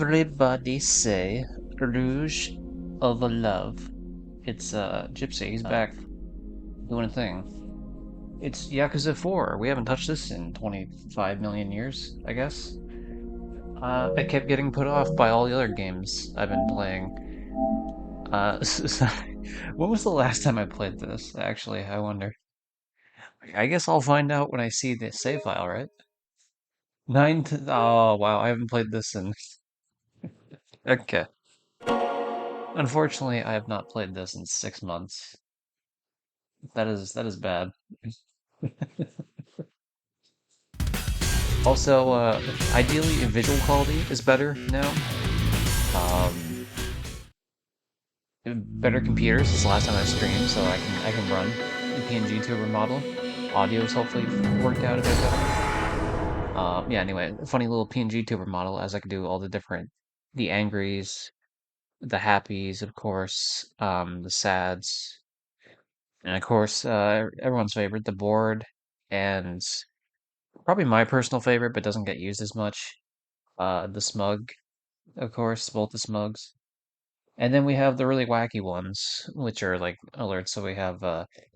Everybody say Rouge of Love. It's Gypsy, he's back doing a thing. It's Yakuza 4. We haven't touched this in 25 million years, I guess. It kept getting put off by all the other games I've been playing. When was the last time I played this? Actually, I wonder. I guess I'll find out when I see the save file, right? Oh, wow, I haven't played this in. Okay. Unfortunately, I have not played this in 6 months. That is bad. Also, ideally, visual quality is better now. Um, Better computers since the last time I streamed, so I can run the PNG tuber model. Audio's hopefully worked out a bit better. Yeah. Anyway, funny little PNG tuber model as I can do all the angries, the happies, of course, the sads, and of course, everyone's favorite, the board, and probably my personal favorite, but doesn't get used as much, the smug. Of course, both the smugs. And then we have the really wacky ones, which are like alerts. So we have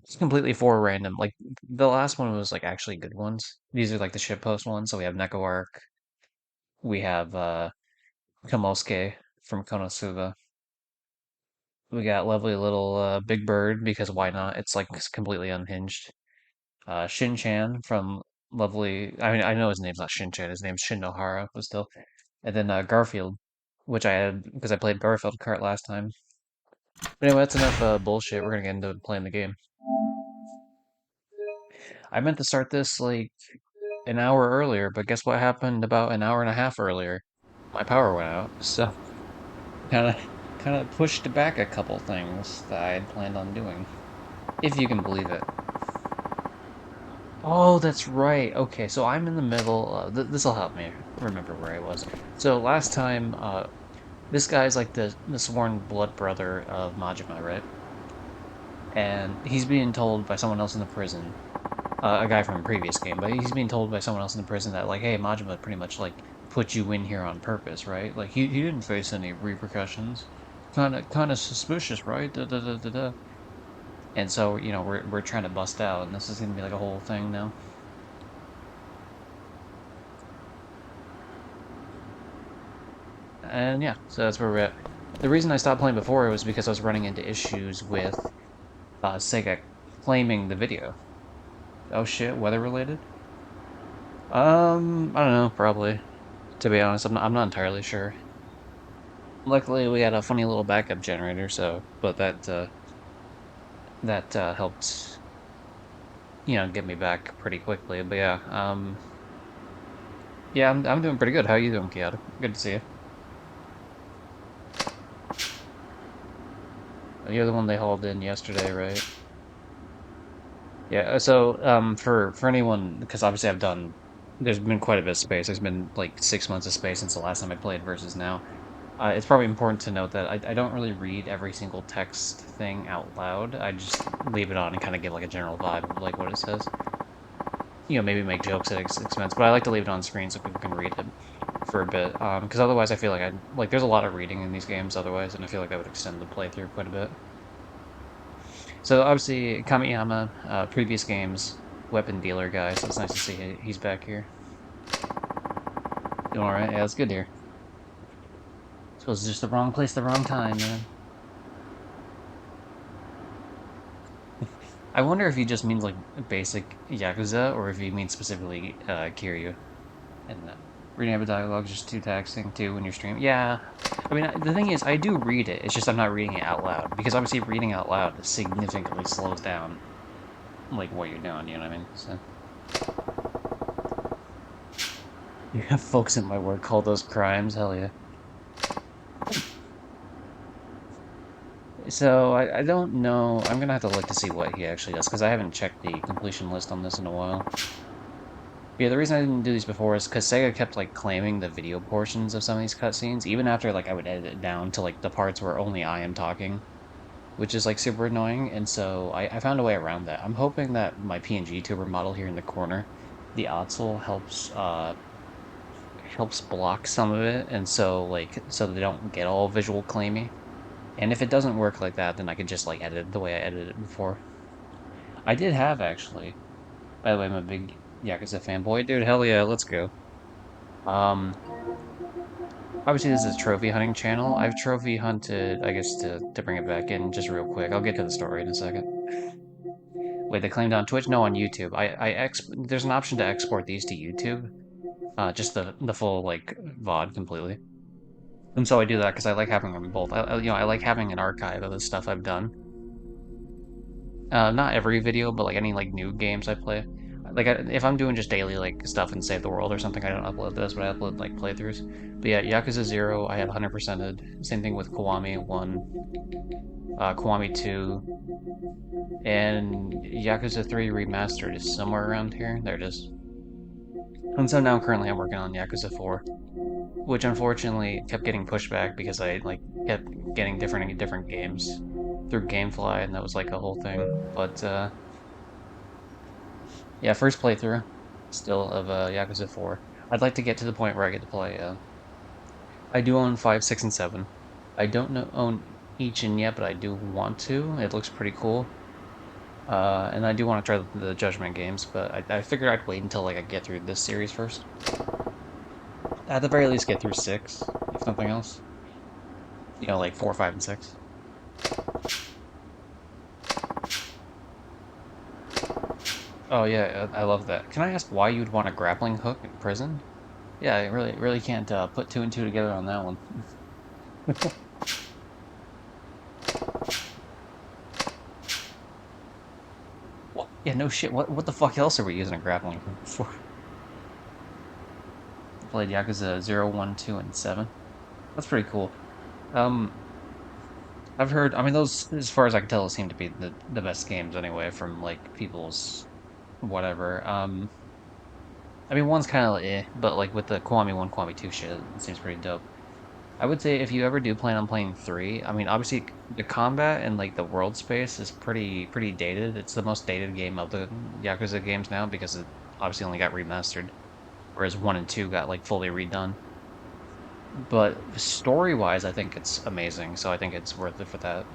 it's completely for random. Like the last one was like actually good ones. These are like the shitpost ones. So we have Neko Arc, we have Kamosuke from Konosuba. We got lovely little Big Bird because why not? It's like completely unhinged. Shin-chan from lovely. I mean, I know his name's not Shin-chan. His name's Shin Nohara, but still. And then Garfield, which I had because I played Garfield Kart last time. But anyway, that's enough bullshit. We're gonna get into playing the game. I meant to start this like an hour earlier, but guess what happened about an hour and a half earlier? My power went out, so kind of kind of pushed back a couple things that I had planned on doing, if you can believe it. Oh, that's right. Okay, so I'm in the middle. This'll help me remember where I was. So last time, this guy's like the sworn blood brother of Majima, right? And he's being told by someone else in the prison, a guy from a previous game, but he's being told by someone else in the prison that like, hey, Majima pretty much like put you in here on purpose, right? Like he didn't face any repercussions. Kind of suspicious, right? Da, da, da, da, da. And so we're trying to bust out, and this is gonna be like a whole thing now. And yeah, so that's where we're at. The reason I stopped playing before was because I was running into issues with Sega claiming the video. Oh shit, weather related? I don't know, probably. To be honest, I'm not entirely sure. Luckily, we had a funny little backup generator, so but that helped, get me back pretty quickly. But yeah, yeah, I'm doing pretty good. How you doing, Kyoto? Good to see you. You're the one they hauled in yesterday, right? Yeah. So for anyone, because obviously there's been quite a bit of space. There's been like 6 months of space since the last time I played versus now. It's probably important to note that I don't really read every single text thing out loud. I just leave it on and kind of give like a general vibe of like what it says. Maybe make jokes at its expense, but I like to leave it on screen so people can read it for a bit. Because otherwise I feel like there's a lot of reading in these games otherwise, and I feel like I would extend the playthrough quite a bit. So obviously Kamiyama, previous games, weapon dealer guy, so it's nice to see he's back here. Doing alright? Yeah, it's good here. Suppose it's just the wrong place, the wrong time, man. I wonder if he just means like basic Yakuza, or if he means specifically Kiryu. And reading every dialogue is just too taxing too when you're streaming. Yeah, I mean the thing is, I do read it. It's just I'm not reading it out loud because obviously reading out loud significantly slows down like what you're doing. You know what I mean? So you have folks at my work call those crimes. Hell yeah. So I don't know. I'm gonna have to look to see what he actually does because I haven't checked the completion list on this in a while. Yeah, the reason I didn't do these before is because Sega kept like claiming the video portions of some of these cutscenes, even after like I would edit it down to like the parts where only I am talking, which is like super annoying. And so I found a way around that. I'm hoping that my PNG tuber model here in the corner, the Otzel helps helps block some of it, and so so they don't get all visual claimy. And if it doesn't work like that, then I could just like edit it the way I edited it before. I did have actually. By the way, I'm a big Yakuza fanboy, dude. Hell yeah, let's go. Um, Obviously this is a trophy hunting channel. I've trophy hunted, I guess to bring it back in just real quick. I'll get to the story in a second. Wait, they claimed on Twitch? No, on YouTube. There's an option to export these to YouTube. Just the full like VOD completely. And so I do that because I like having them both. I like having an archive of the stuff I've done. Not every video, but like any like new games I play. If I'm doing just daily like stuff in Save the World or something, I don't upload this, but I upload like playthroughs. But yeah, Yakuza 0, I have 100%ed. Same thing with Kiwami 1, Kiwami 2, and Yakuza 3 Remastered is somewhere around here. There it is. And so now currently I'm working on Yakuza 4, which unfortunately kept getting pushed back because I like kept getting different games through GameFly, and that was like a whole thing. But yeah, first playthrough still of Yakuza 4. I'd like to get to the point where I get to play. I do own 5, 6, and 7. I don't know, own each in yet, but I do want to. It looks pretty cool. And I do want to try the Judgment games, but I figured I'd wait until like I get through this series first. At the very least, get through 6, if nothing else. You know, like 4, 5, and 6. Oh yeah, I love that. Can I ask why you'd want a grappling hook in prison? Yeah, I really can't put two and two together on that one. What? Yeah, no shit. What the fuck else are we using a grappling hook for? Played Yakuza 0, 1, 2, and 7. That's pretty cool. Um, I've heard. I mean, those, as far as I can tell, seem to be the best games anyway, from like people's whatever. I mean, one's kind of like, but like with the Kiwami 1, Kiwami 2 shit, it seems pretty dope. I would say if you ever do plan on playing 3, I mean, obviously the combat and like the world space is pretty dated. It's the most dated game of the Yakuza games now because it obviously only got remastered, whereas 1 and 2 got like fully redone. But story-wise, I think it's amazing, so I think it's worth it for that.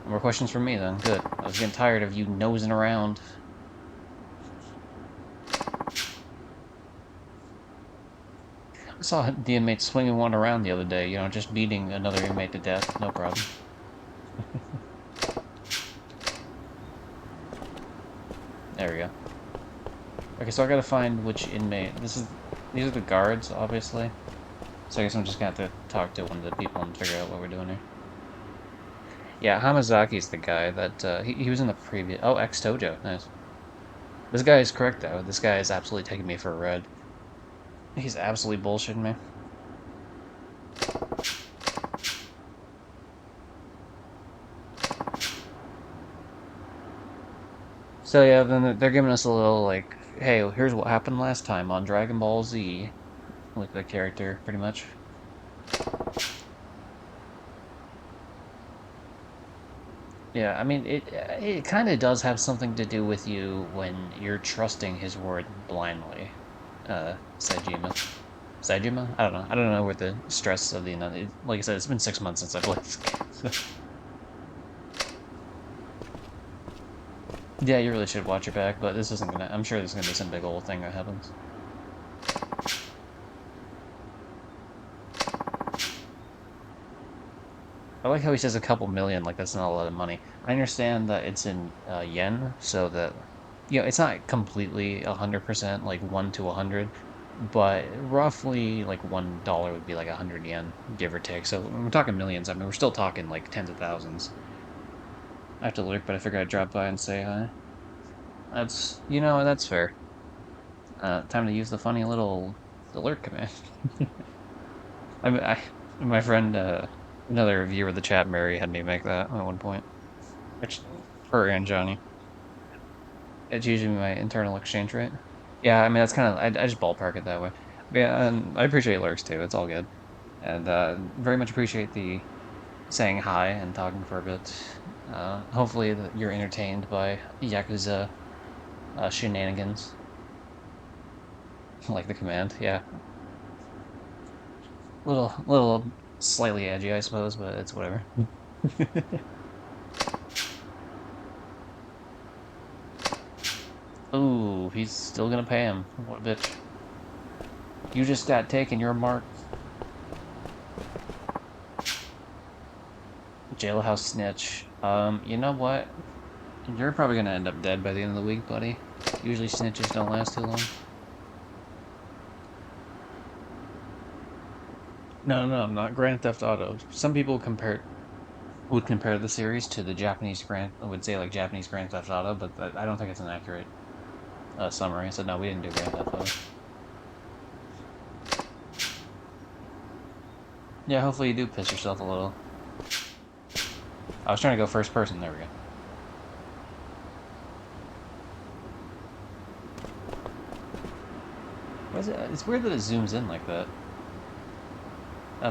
More questions from me then. Good. I was getting tired of you nosing around. I saw the inmate swinging one around the other day, you know, just beating another inmate to death. No problem. There we go. Okay, so I gotta find which inmate. These are the guards, obviously. So I guess I'm just gonna have to talk to one of the people and figure out what we're doing here. Yeah, Hamazaki's the guy that, he was in the previous... Oh, ex-Tojo. Nice. This guy is correct, though. This guy is absolutely taking me for a ride. He's absolutely bullshitting me. So yeah, then they're giving us a little, like, hey, here's what happened last time on Dragon Ball Z. Like the character, pretty much. Yeah, I mean, it kind of does have something to do with you when you're trusting his word blindly, Saejima. Saejima? I don't know. I don't know where the stress of the... Like I said, it's been 6 months since I played this game. Yeah, you really should watch your back, but this isn't gonna... I'm sure there's gonna be some big old thing that happens. I like how he says a couple million, like that's not a lot of money. I understand that it's in yen, so that, you know, it's not completely 100%, like 1 to 100, but roughly like $1 would be like 100 yen, give or take. So when we're talking millions, I mean, we're still talking like tens of thousands. I have to lurk, but I figured I'd drop by and say hi. That's, you know, that's fair. Time to use the funny little alert command. My friend, another viewer of the chat, Mary, had me make that at one point. Which, her and Johnny. It's usually my internal exchange rate. Yeah, I mean, that's kind of, I just ballpark it that way. But yeah, and I appreciate lurks too, it's all good. And very much appreciate the saying hi and talking for a bit. Hopefully you're entertained by Yakuza shenanigans. Like the command, yeah. Little slightly edgy, I suppose, but it's whatever. Ooh, he's still gonna pay him. What a bitch. You just got taken, your mark. Jailhouse snitch. You know what? You're probably gonna end up dead by the end of the week, buddy. Usually snitches don't last too long. No, no, not Grand Theft Auto. Some people would compare the series to the Japanese I would say like Japanese Grand Theft Auto, but I don't think it's an accurate summary. So no, we didn't do Grand Theft Auto. Yeah, hopefully you do piss yourself a little. I was trying to go first person. There we go. Why is it? It's weird that it zooms in like that.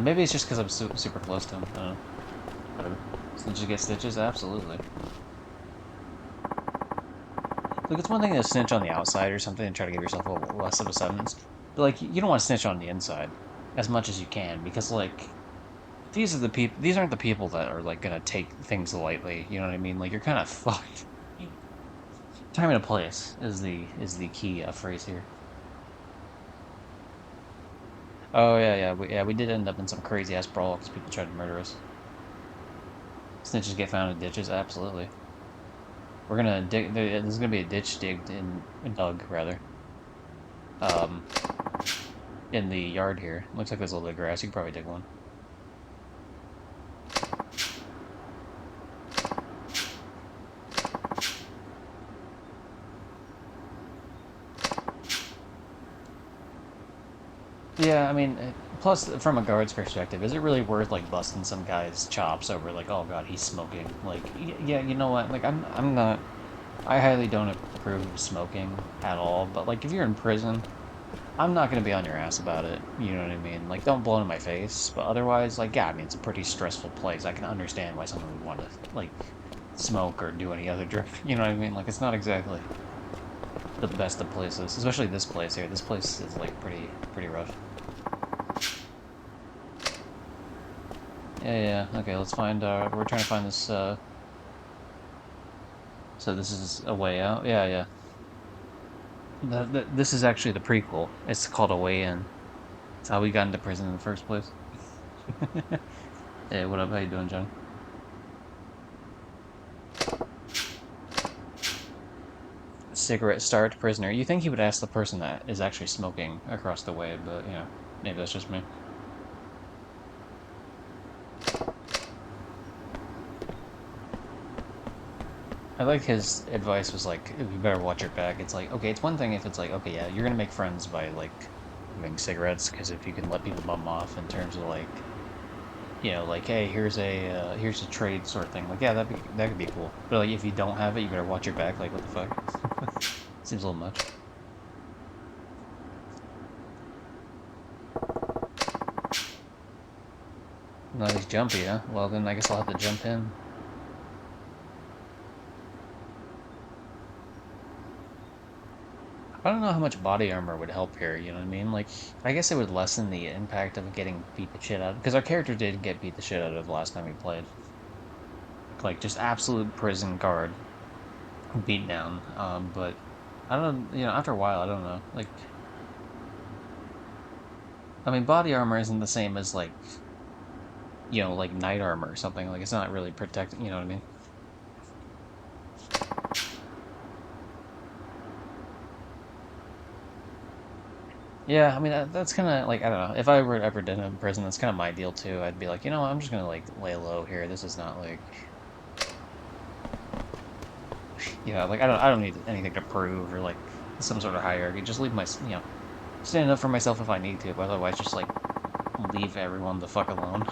Maybe it's just because I'm super close to him. I don't know. Whatever. Snitches get stitches? Absolutely. Look, it's one thing to snitch on the outside or something and try to give yourself a little less of a sentence. But, like, you don't want to snitch on the inside as much as you can because, like, these aren't the people that are, like, gonna take things lightly. You know what I mean? Like, you're kind of fucked. Time and a place is the key phrase here. Oh, yeah, we did end up in some crazy ass brawl because people tried to murder us. Snitches get found in ditches? Absolutely. We're gonna dig. There's gonna be a ditch digged dug rather. Um, in the yard here. Looks like there's a little bit of grass. You could probably dig one. Yeah, I mean, plus from a guard's perspective, is it really worth like busting some guy's chops over like, oh god, he's smoking? Like, yeah, you know what? Like, I'm not. I highly don't approve of smoking at all. But like, if you're in prison, I'm not gonna be on your ass about it. You know what I mean? Like, don't blow in my face. But otherwise, like, yeah, I mean, it's a pretty stressful place. I can understand why someone would want to like smoke or do any other drug. You know what I mean? Like, it's not exactly the best of places, especially this place here. This place is like pretty rough. Yeah. Okay, let's find. We're trying to find this. So this is a way out. Yeah. This is actually the prequel. It's called A Way In. It's how we got into prison in the first place. Hey, what up? How you doing, John? Cigarette starved prisoner. You think he would ask the person that is actually smoking across the way, but you know, maybe that's just me. I like his advice was like, you better watch your back. It's like, okay, it's one thing if it's like, okay, yeah, you're gonna make friends by like having cigarettes, because if you can let people bum off in terms of like, you know, like, hey, here's a trade sort of thing. Like, yeah, that could be cool. But like, if you don't have it, you better watch your back. Like, what the fuck? Seems a little much. No, he's jumpy, huh? Well, then I guess I'll have to jump him. I don't know how much body armor would help here, you know what I mean? Like, I guess it would lessen the impact of getting beat the shit out of, because our character did get beat the shit out of the last time we played. Like, just absolute prison guard beat down. But I don't, you know, after a while, I don't know. Like, I mean, body armor isn't the same as, like, you know, like knight armor or something. Like, it's not really protecting, you know what I mean? Yeah, I mean, that's kind of like, I don't know. If I were ever done in prison, that's kind of my deal too. I'd be like, you know, I'm just gonna like lay low here. This is not like, you know, like I don't need anything to prove or like some sort of hierarchy. Just leave you know, stand up for myself if I need to, but otherwise just like leave everyone the fuck alone.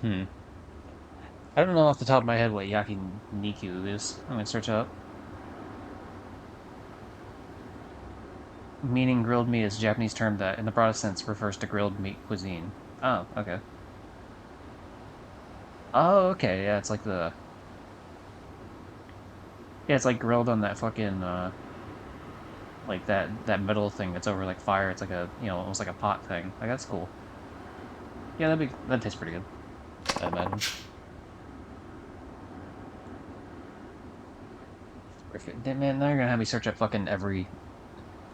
Hmm. I don't know off the top of my head what yakiniku is. I'm gonna search up. Meaning grilled meat is a Japanese term that, in the broadest sense, refers to grilled meat cuisine. Oh, okay. Oh, okay. Yeah, it's like the Yeah, it's like grilled on that fucking like that metal thing that's over like fire. It's like a almost like a pot thing. Like that's cool. Yeah, that tastes pretty good, I imagine. Man, now you're gonna have me search up fucking every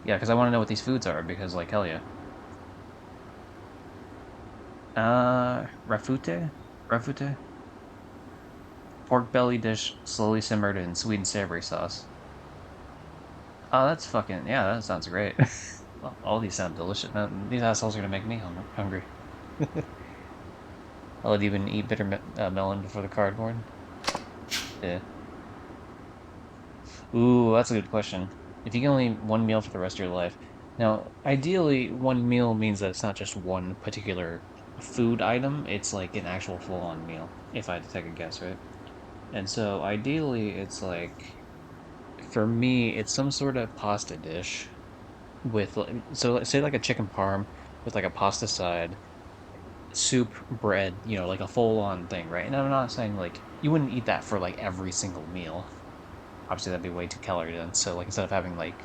yeah, because I want to know what these foods are because like hell yeah. Rafute, rafute, pork belly dish slowly simmered in sweet and savory sauce. Oh, that's fucking yeah, that sounds great. Well, all these sound delicious. Man, these assholes are gonna make me hungry. I'll even eat bitter melon before the cardboard. Yeah. Ooh, that's a good question. If you can only eat one meal for the rest of your life. Now, ideally, one meal means that it's not just one particular food item, it's like an actual full-on meal, if I had to take a guess, right? And so ideally, it's like, for me, it's some sort of pasta dish with, so let's say like a chicken parm with like a pasta side, soup, bread, like a full-on thing, right? And I'm not saying like, you wouldn't eat that for like every single meal. Obviously, that'd be way too calorie dense. So like instead of having like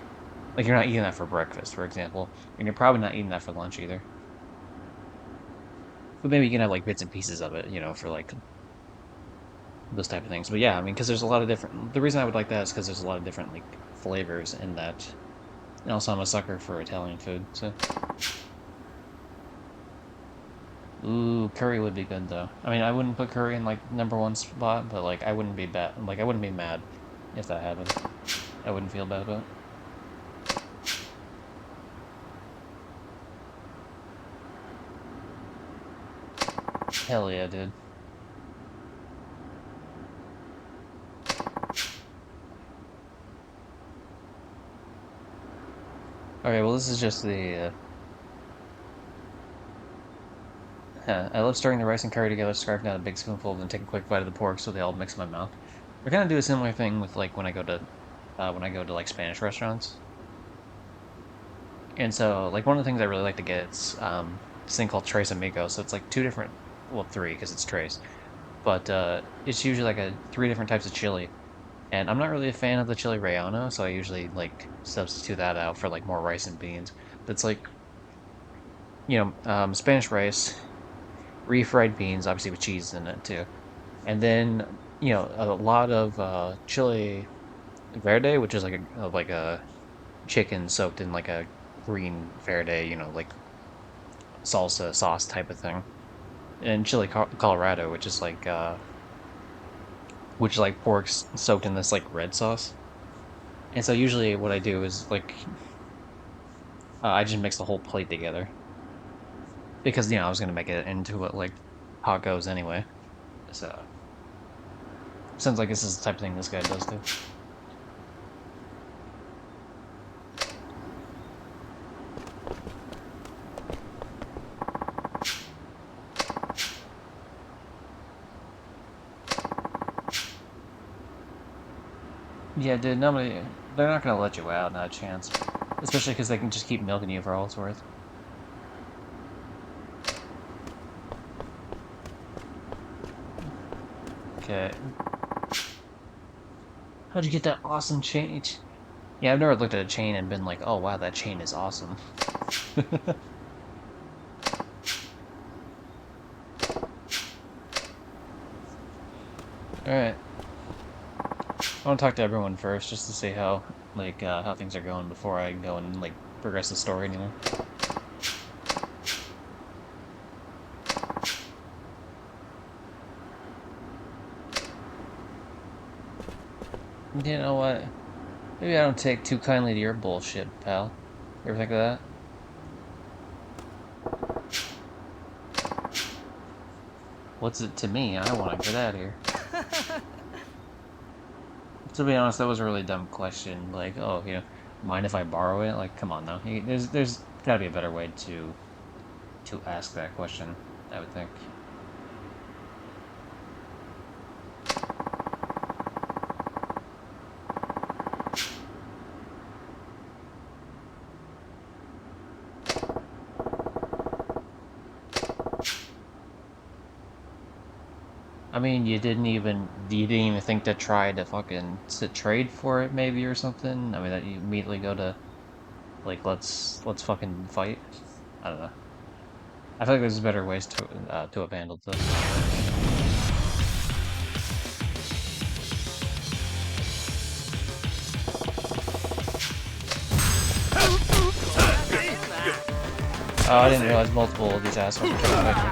you're not eating that for breakfast, for example, and you're probably not eating that for lunch either. But maybe you can have like bits and pieces of it, for like those type of things. But yeah, I mean, because there's a lot of different. The reason I would like that is because there's a lot of different like flavors in that. And also, I'm a sucker for Italian food. So, ooh, curry would be good though. I mean, I wouldn't put curry in like number one spot, but like I wouldn't be bad. Like I wouldn't be mad if that happened. I wouldn't feel bad about it. Hell yeah, dude. All right, well, this is just the I love stirring the rice and curry together, scarfing out a big spoonful, then take a quick bite of the pork so they all mix in my mouth. I kind of do a similar thing with like when I go to like Spanish restaurants. And so like one of the things I really like to get is this thing called Tres Amigos. So it's like two different, well three because it's Tres, but it's usually like a three different types of chili. And I'm not really a fan of the chili relleno, so I usually like substitute that out for like more rice and beans. But it's like Spanish rice, refried beans, obviously with cheese in it too. And then a lot of chili verde, which is like a chicken soaked in like a green verde, like salsa sauce type of thing, and chili Colorado, which is like pork soaked in this like red sauce. And so usually what I do is like I just mix the whole plate together because I was gonna make it into it like tacos anyway. So sounds like this is the type of thing this guy does too. Yeah, dude, nobody, they're not gonna let you out, not a chance. Especially because they can just keep milking you for all it's worth. Okay. How'd you get that awesome chain? Yeah, I've never looked at a chain and been like, oh wow, that chain is awesome. Alright. I want to talk to everyone first just to see how things are going before I go and like progress the story anymore. You know what? Maybe I don't take too kindly to your bullshit, pal. You ever think of that? What's it to me? I want to get out of here. To be honest, that was a really dumb question. Like, oh, mind if I borrow it? Like, come on now. There's got to be a better way to ask that question, I would think. mean, you didn't even think to try to fucking trade for it, maybe, or something. I mean, that you immediately go to like, let's fucking fight. I don't know. I feel like there's better ways to have handled this. Oh, I didn't realize multiple of these assholes were trying to fight me.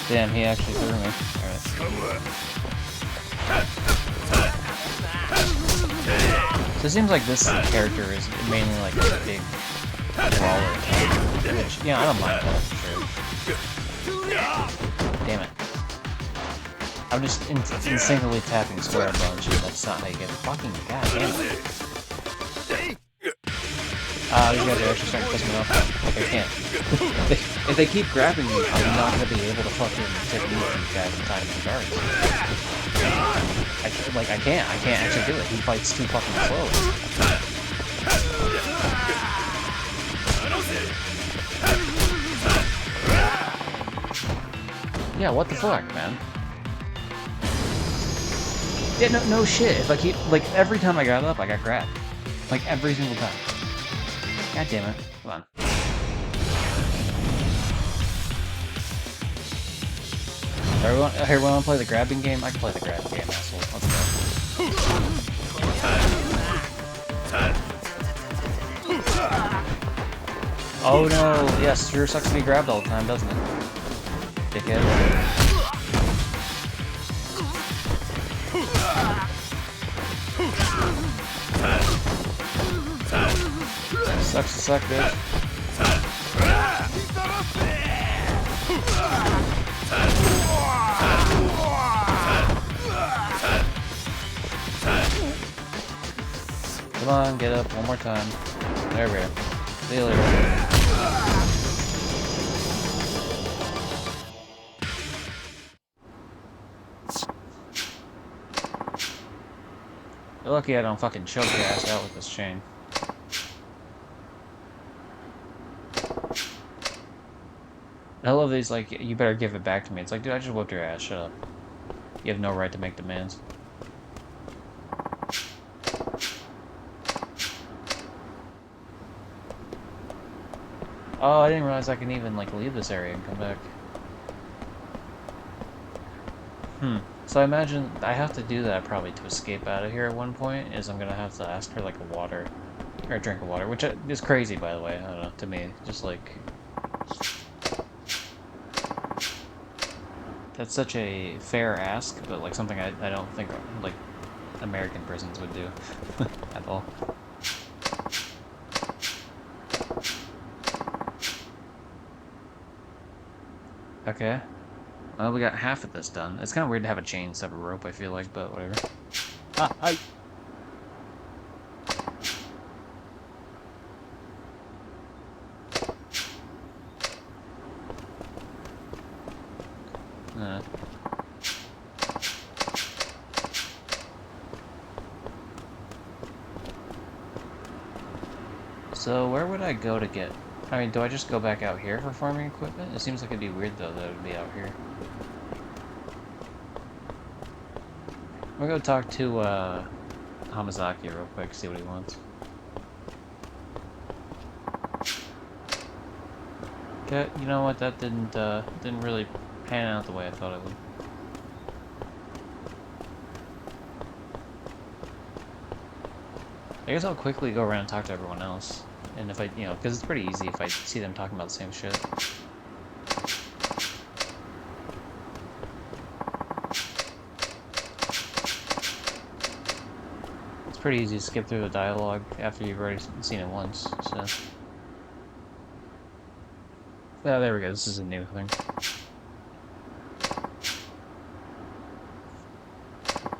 Damn, he actually threw me. Alright. So it seems like this character is mainly like a big brawler type, which, yeah, I don't mind that for sure. Damn it. I'm just instinctively tapping square a bunch, and that's not how you get it. Fucking goddamn it. These guys are actually starting to piss me off. Like, I can't. If they keep grabbing me, I'm not gonna be able to fucking take these guys in time to guards. I can't actually do it. He fights too fucking slowly. Yeah, what the fuck, man? Yeah, no shit. If I keep, like, every time I got up, I got grabbed. Like, every single time. God damn it. Come on. Everyone wanna play the grabbing game? I can play the grabbing game, asshole. Let's go. Oh no! Yes, sure sucks to be grabbed all the time, doesn't it? Dickhead. Sucks to suck, bitch. Come on, get up one more time. There we go. See you later. You're lucky I don't fucking choke your ass out with this chain. I love these, like, you better give it back to me. It's like, dude, I just whooped your ass, shut up. You have no right to make demands. Oh, I didn't realize I can even, like, leave this area and come back. So I imagine I have to do that probably to escape out of here at one point, is I'm gonna have to ask her, like, a water. Or a drink of water, which is crazy, by the way, I don't know, to me. Just, like... That's such a fair ask, but, like, something I don't think, like, American prisons would do. At all. Okay. Well, we got half of this done. It's kind of weird to have a chain instead of a rope, I feel like, but whatever. Ah, I... So, where would I go to get... I mean, do I just go back out here for farming equipment? It seems like it'd be weird, though, that it would be out here. I'm gonna go talk to, Hamazaki real quick, see what he wants. Okay, you know what, that didn't really pan out the way I thought it would. I guess I'll quickly go around and talk to everyone else. And if I, you know, because it's pretty easy if I see them talking about the same shit. It's pretty easy to skip through the dialogue after you've already seen it once, so... Oh, there we go, this is a new thing.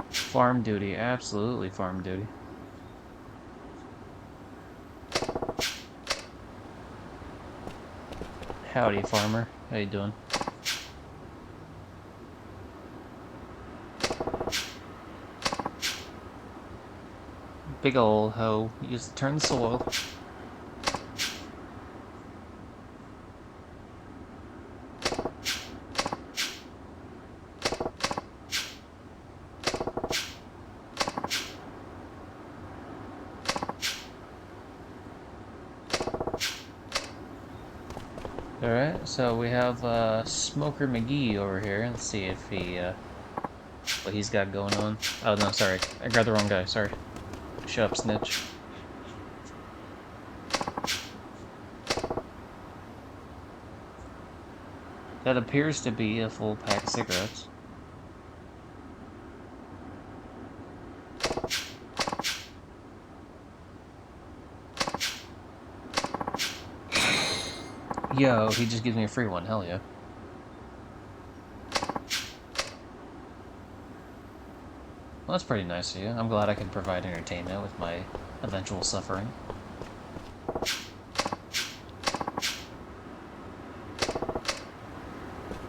Farm duty, absolutely farm duty. Howdy, farmer. How you doing? Big old hoe. You just turn the soil. Alright, so we have Smoker McGee over here. Let's see if he what he's got going on. Oh no, sorry. I grabbed the wrong guy, sorry. Shut up, snitch. That appears to be a full pack of cigarettes. Yo, he just gives me a free one, hell yeah. Well, that's pretty nice of you. I'm glad I can provide entertainment with my eventual suffering.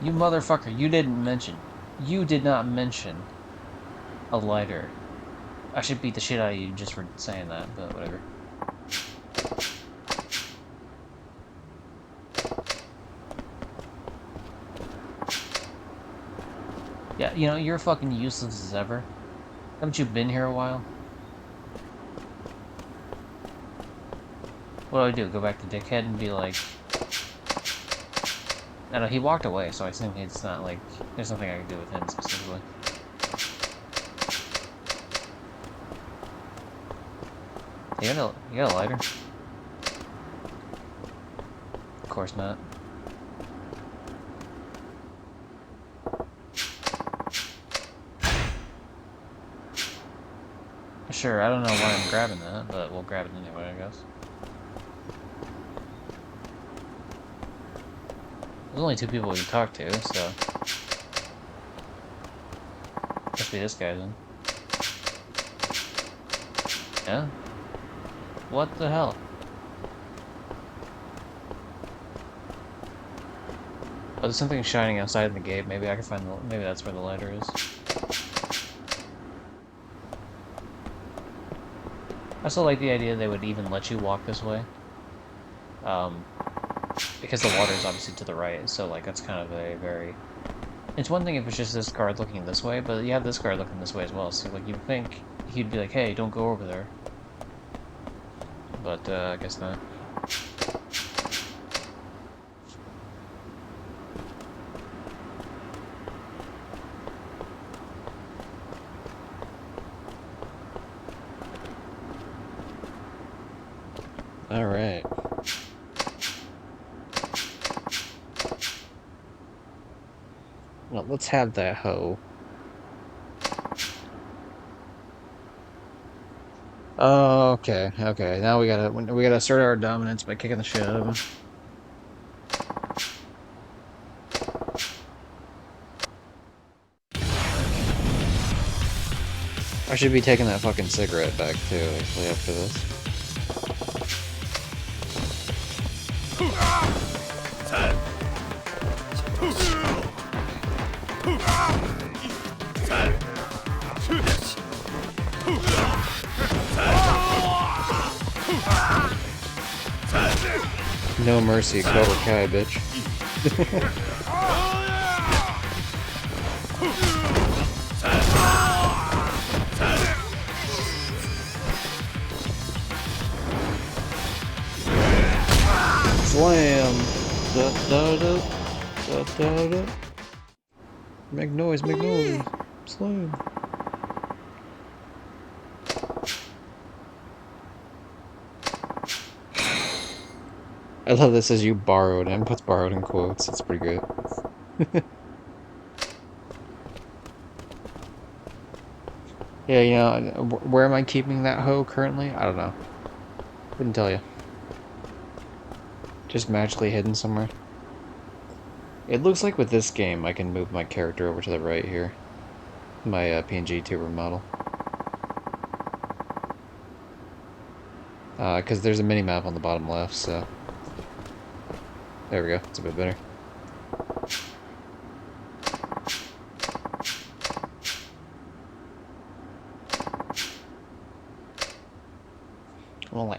You motherfucker, you didn't mention. You did not mention a lighter. I should beat the shit out of you just for saying that, but whatever. Yeah, you know, you're fucking useless as ever. Haven't you been here a while? What do I do? Go back to Dickhead and be like... I know, he walked away, so I assume it's not like... There's nothing I can do with him specifically. You got a lighter? Of course not. Sure, I don't know why I'm grabbing that, but we'll grab it anyway, I guess. There's only 2 people we can talk to, so... Must be this guy, then. Yeah? What the hell? Oh, there's something shining outside the gate. Maybe I can find the... Maybe that's where the lighter is. I also like the idea they would even let you walk this way. Because the water is obviously to the right, so, like, that's kind of a very... It's one thing if it's just this guard looking this way, but you have this guard looking this way as well, so, like, you'd think he'd be like, hey, don't go over there. But, I guess not. Alright. Well, let's have that hoe. Oh, okay, okay. Now we gotta assert our dominance by kicking the shit out of him. I should be taking that fucking cigarette back too, actually, after this. No mercy, Cobra Kai, bitch. Slam! Da da da da da da. Make noise, make noise. Slam. I love this as you borrowed and puts borrowed in quotes. It's pretty good. Yeah, you know, where am I keeping that hoe currently? I don't know. Couldn't tell you. Just magically hidden somewhere. It looks like with this game, I can move my character over to the right here. My PNG tuber model. Because there's a mini-map on the bottom left, so... There we go, it's a bit better.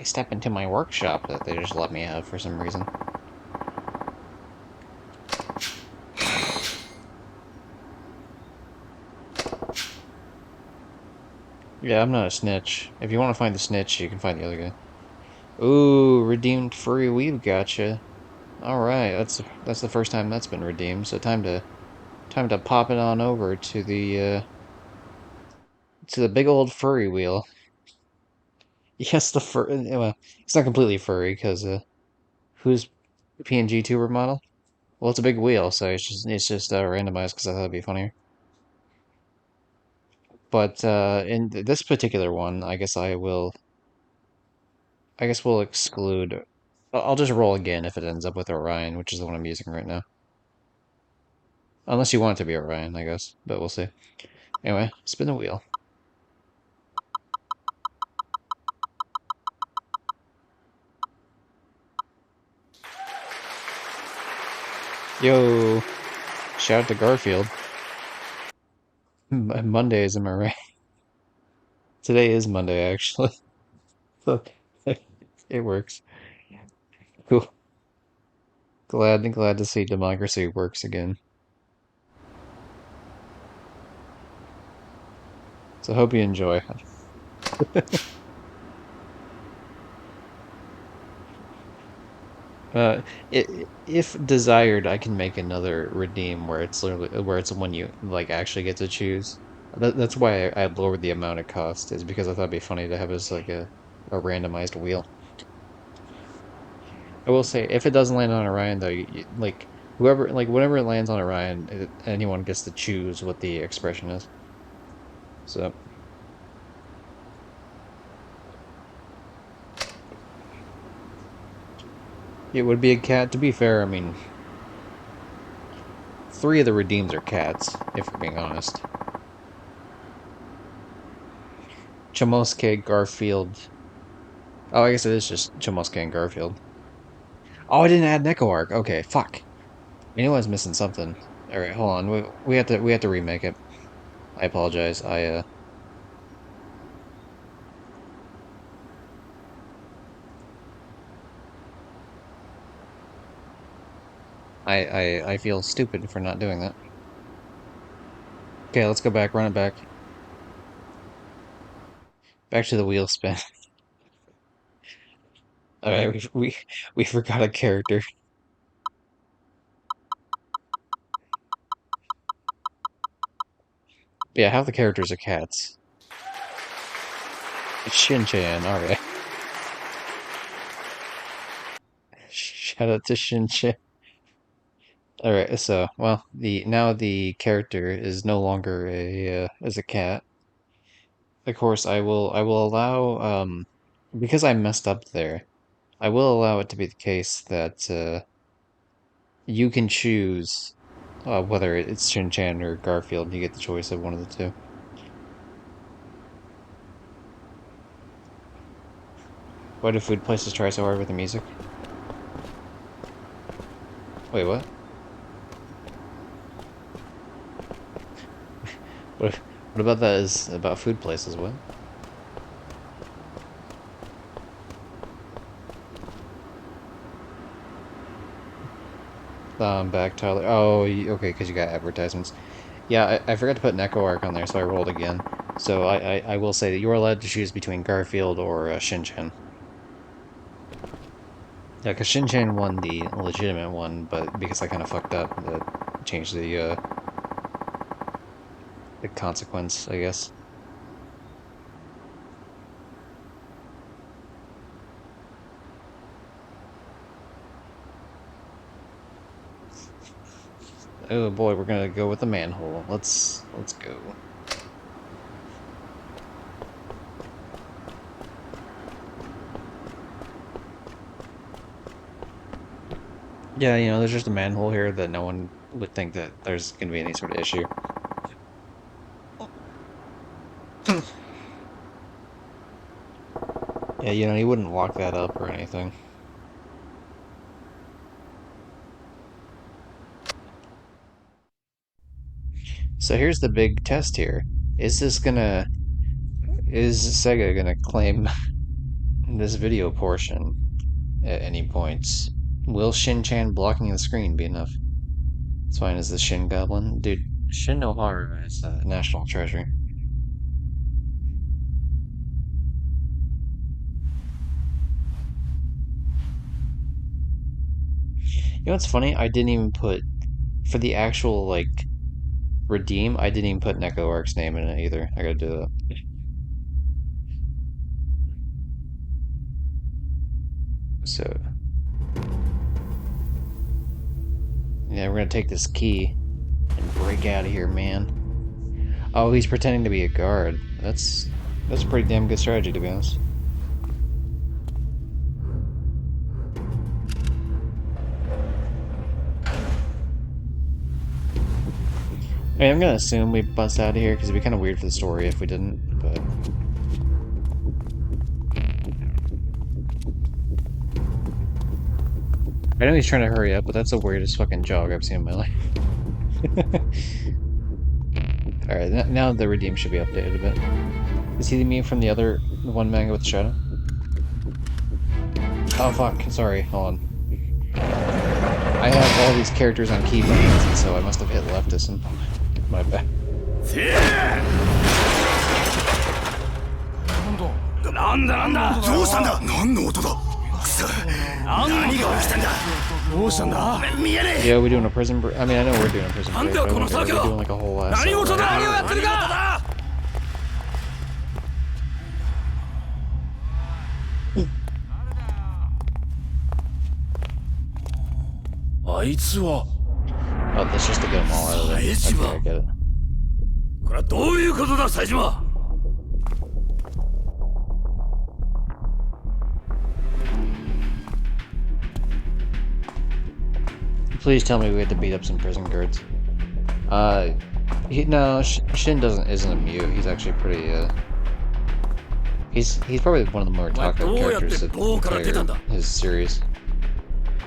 step into my workshop that they just let me have for some reason. Yeah, I'm not a snitch. If you want to find the snitch, you can find the other guy. Ooh, redeemed furry weave gotcha. All right, that's the first time that's been redeemed. So time to pop it on over to the big old furry wheel. Yes, the fur. Well, it's not completely furry because who's PNG tuber model? Well, it's a big wheel, so it's just randomized because I thought it'd be funnier. But in this particular one, I guess we'll exclude. I'll just roll again if it ends up with Orion, which is the one I'm using right now. Unless you want it to be Orion, I guess, but we'll see. Anyway, spin the wheel. Yo, shout out to Garfield. Mondays, am I right? Today is Monday, actually. So it works. Cool. Glad to see democracy works again. So hope you enjoy. Uh, if desired, I can make another redeem where it's literally where it's one you like actually get to choose. That's why I lowered the amount it cost, is because I thought it'd be funny to have as like a randomized wheel. I will say, if it doesn't land on Orion, though, like whoever, like whenever it lands on Orion, anyone gets to choose what the expression is. So it would be a cat. To be fair, I mean, three of the redeems are cats, if we're being honest. Chamosuke, Garfield. Oh, I guess it is just Chamosuke and Garfield. Oh, I didn't add Neko Arc. Okay, fuck. I knew I was missing something. All right, hold on. We have to remake it. I apologize. I feel stupid for not doing that. Okay, let's go back. Run it back. Back to the wheel spin. All right, we forgot a character. Yeah, half the characters are cats. It's Shin-Chan. All right. Shout out to Shin-Chan. All right. So, well, the now the character is no longer a as a cat. Of course, I will allow because I messed up there. I will allow it to be the case that you can choose whether it's Shin-Chan or Garfield. You get the choice of one of the two. Why do food places try so hard with the music? Wait, what? What about that is about food places? What? Back Tyler. Oh, okay, because you got advertisements. Yeah, I forgot to put Neko Arc on there, so I rolled again. So I will say that you're allowed to choose between Garfield or Shin-Chan. Yeah, because Shin-Chan won the legitimate one, but because I kind of fucked up, that changed the consequence, I guess. Oh boy, we're gonna go with the manhole. Let's go. Yeah, there's just a manhole here that no one would think that there's gonna be any sort of issue. Yeah, you wouldn't lock that up or anything. So here's the big test here. Is this gonna, is Sega gonna claim this video portion at any points. Will Shin-chan blocking the screen be enough? It's fine as the Shin Goblin. Dude, Shin Nohara is a national treasure. You know what's funny? I didn't even put, for the actual, like, redeem, I didn't even put Neko Ark's name in it either. I gotta do that. So, yeah, we're gonna take this key and break out of here, man. Oh, he's pretending to be a guard. That's a pretty damn good strategy, to be honest. I mean, I'm gonna assume we bust out of here because it'd be kind of weird for the story if we didn't, but. I know he's trying to hurry up, but that's the weirdest fucking jog I've seen in my life. Alright, now the redeem should be updated a bit. Is he the meme from the other one manga with the shadow? Oh fuck, sorry, hold on. I have all these characters on keyboards, and so I must have hit left or something. My bad. Yeah, we're doing a prison break. I mean, I know we're doing a prison break, but we're doing like a whole ass. Oh, that's just to get them all out of there. Okay, I get it. Please tell me we have to beat up some prison guards. No, Shin isn't a mute. He's actually pretty, He's probably one of the more talked about characters in his series.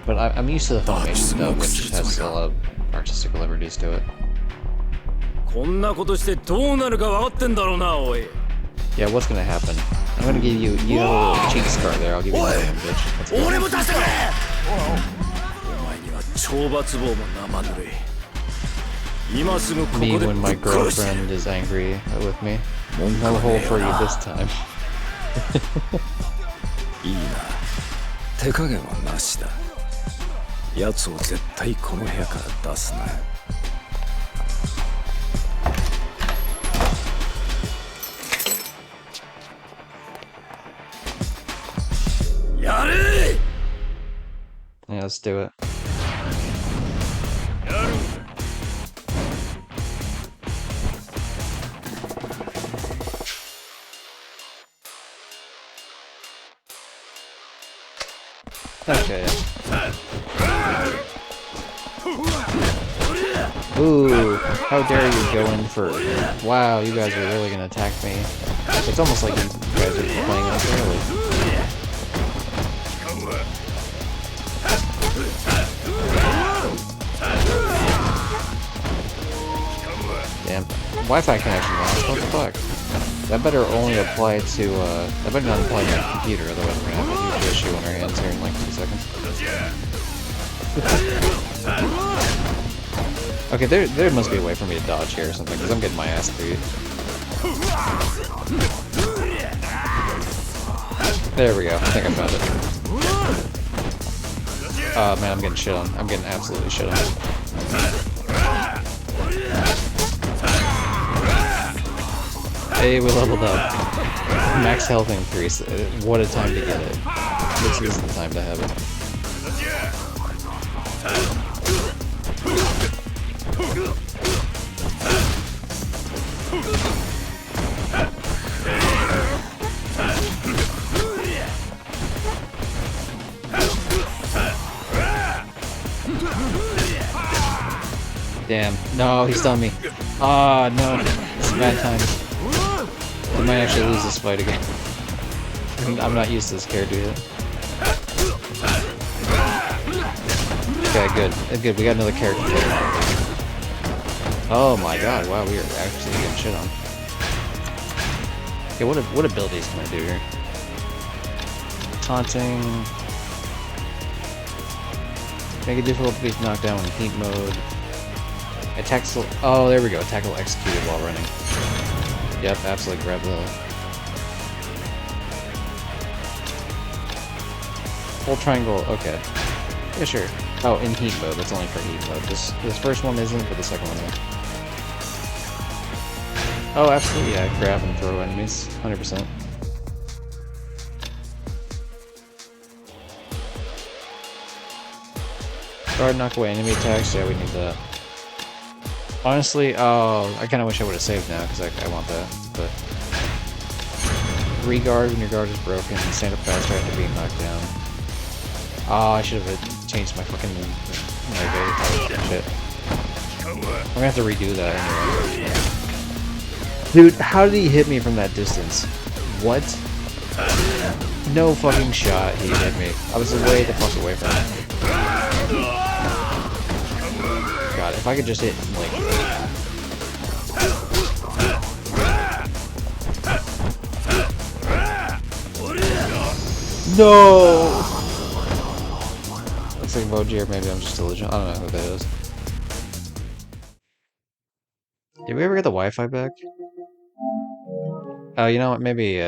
But I'm used to the Funimation stuff, which has a lot of artistic liberties to it. Yeah, what's gonna happen? I'm gonna give you have a little cheat scar there. I'll give you that one, bitch. Me when my girlfriend is angry with me. No hole for you this time. Yeah, let's do it. Okay. Ooh, how dare you go in for... Wow, you guys are really gonna attack me. It's almost like you guys are playing us early. Damn. Wi-Fi connection lost, what the fuck? That better only apply to, that better not apply to my computer, otherwise we're gonna have a huge issue on our hands here in like 2 seconds. Okay, there must be a way for me to dodge here or something, because I'm getting my ass beat. There we go, I think I found it. Oh man, I'm getting shit on. I'm getting absolutely shit on. Hey, we leveled up. Max health increase. What a time to get it. This is the time to have it. Damn. No, he's done me. Ah, no. It's a bad time. I might actually lose this fight again. I'm not used to this character yet. Okay, good. Good, we got another character. Oh my god, wow, we are actually getting shit on. Okay, what abilities can I do here? Taunting. Make it difficult to be knocked down in heat mode. Attack. Oh, there we go. Tackle executed while running. Yep, absolutely grab the. Hold triangle. Okay. Yeah, sure. Oh, in heat mode. That's only for heat mode. This first one isn't, but the second one is. Oh, absolutely. Yeah, grab and throw enemies. 100%. Guard, knock away enemy attacks. Yeah, we need that. Honestly, oh, I kind of wish I would have saved now, because I want that, but... Re-guard when your guard is broken, and stand up faster after being knocked down. Oh, I should have changed my fucking... my very type. Shit. I'm gonna have to redo that anyway. Dude, how did he hit me from that distance? What? No fucking shot he hit me. I was way the fuck away from him. God, if I could just hit, like... No! Looks like Vogier, maybe I'm just delusional. I don't know who that is. Did we ever get the Wi-Fi back? Oh, you know what, maybe,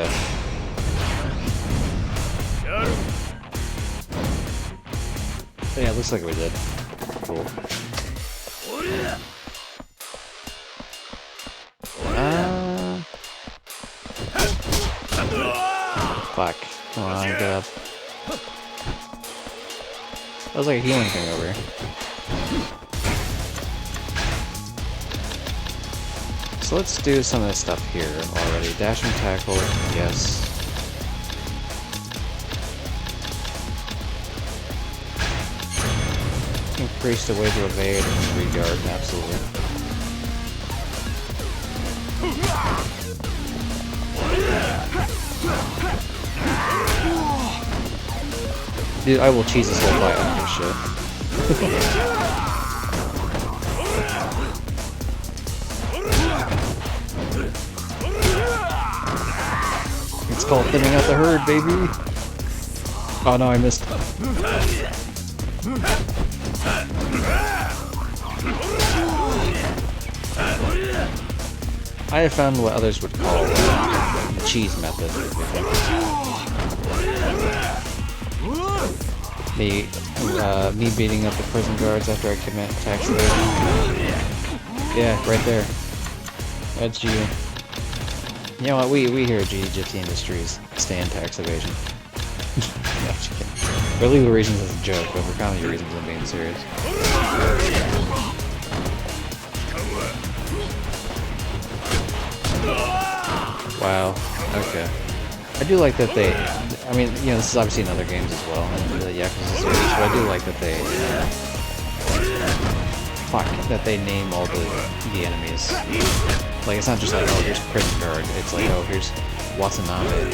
Oh yeah, it looks like we did. Cool. Fuck. Come on, get up. That was like a healing thing over here. So let's do some of this stuff here already. Dash and tackle, yes. Increase the way to evade and re-guard, absolutely. Dude, I will cheese this whole fight on this shit. It's called thinning out the herd, baby! Oh no, I missed. I have found what others would call the cheese method. Me beating up the prison guards after I commit tax evasion. Yeah, right there. That's you. You know what? We here at GGT Industries stand tax evasion. No, I'm just kidding. For legal reasons, it's a joke, but for comedy reasons, I'm being serious. Wow. Okay. I do like that they... I mean, you know, this is obviously in other games as well, in the Yakuza series, but I do like that they... fuck, that they name all the enemies. Like, it's not just like, oh, here's Prison Guard, it's like, oh, here's Watanabe.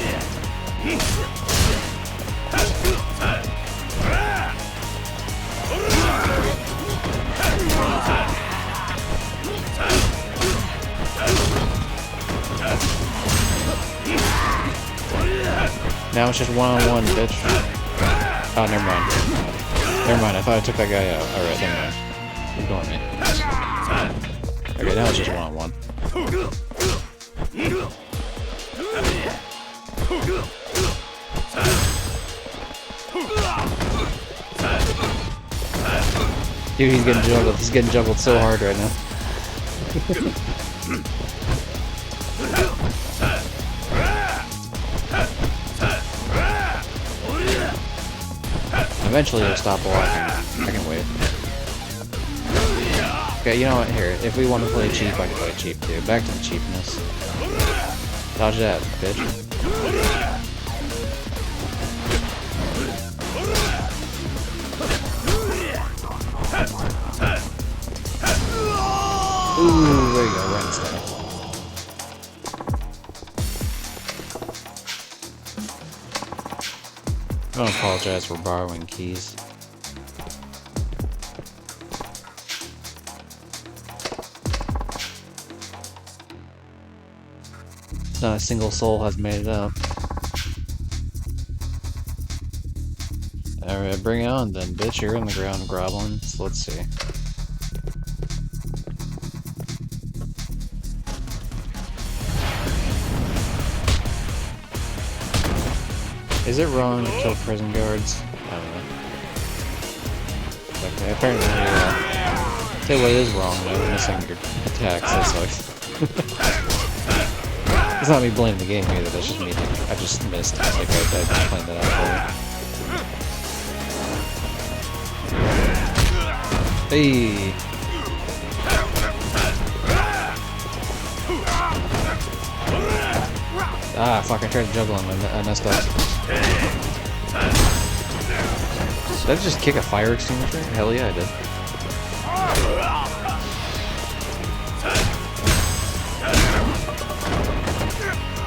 Now it's just one-on-one, bitch. Oh, never mind. Never mind, I thought I took that guy out. Alright, never mind. Ignore me. Okay, now it's just one-on-one. Dude, he's getting juggled. He's getting juggled so hard right now. Eventually he'll stop walking. I can wait. Okay, you know what? Here, if we want to play cheap, I can play cheap too. Back to the cheapness. Dodge that, bitch. Ooh, there you go, right in style. I don't apologize for borrowing keys. Not a single soul has made it up. Alright, bring it on then, bitch. You're on the ground groveling. So let's see. Is it wrong to kill prison guards? I don't know. Okay, apparently, tell you what is wrong, though, missing your attacks, that sucks. It's not me blaming the game either, that's just me. I just missed. Like, I just planned that out for Hey! Ah, fuck, I tried to juggle him and I messed up. Did I just kick a fire extinguisher? Hell yeah, I did.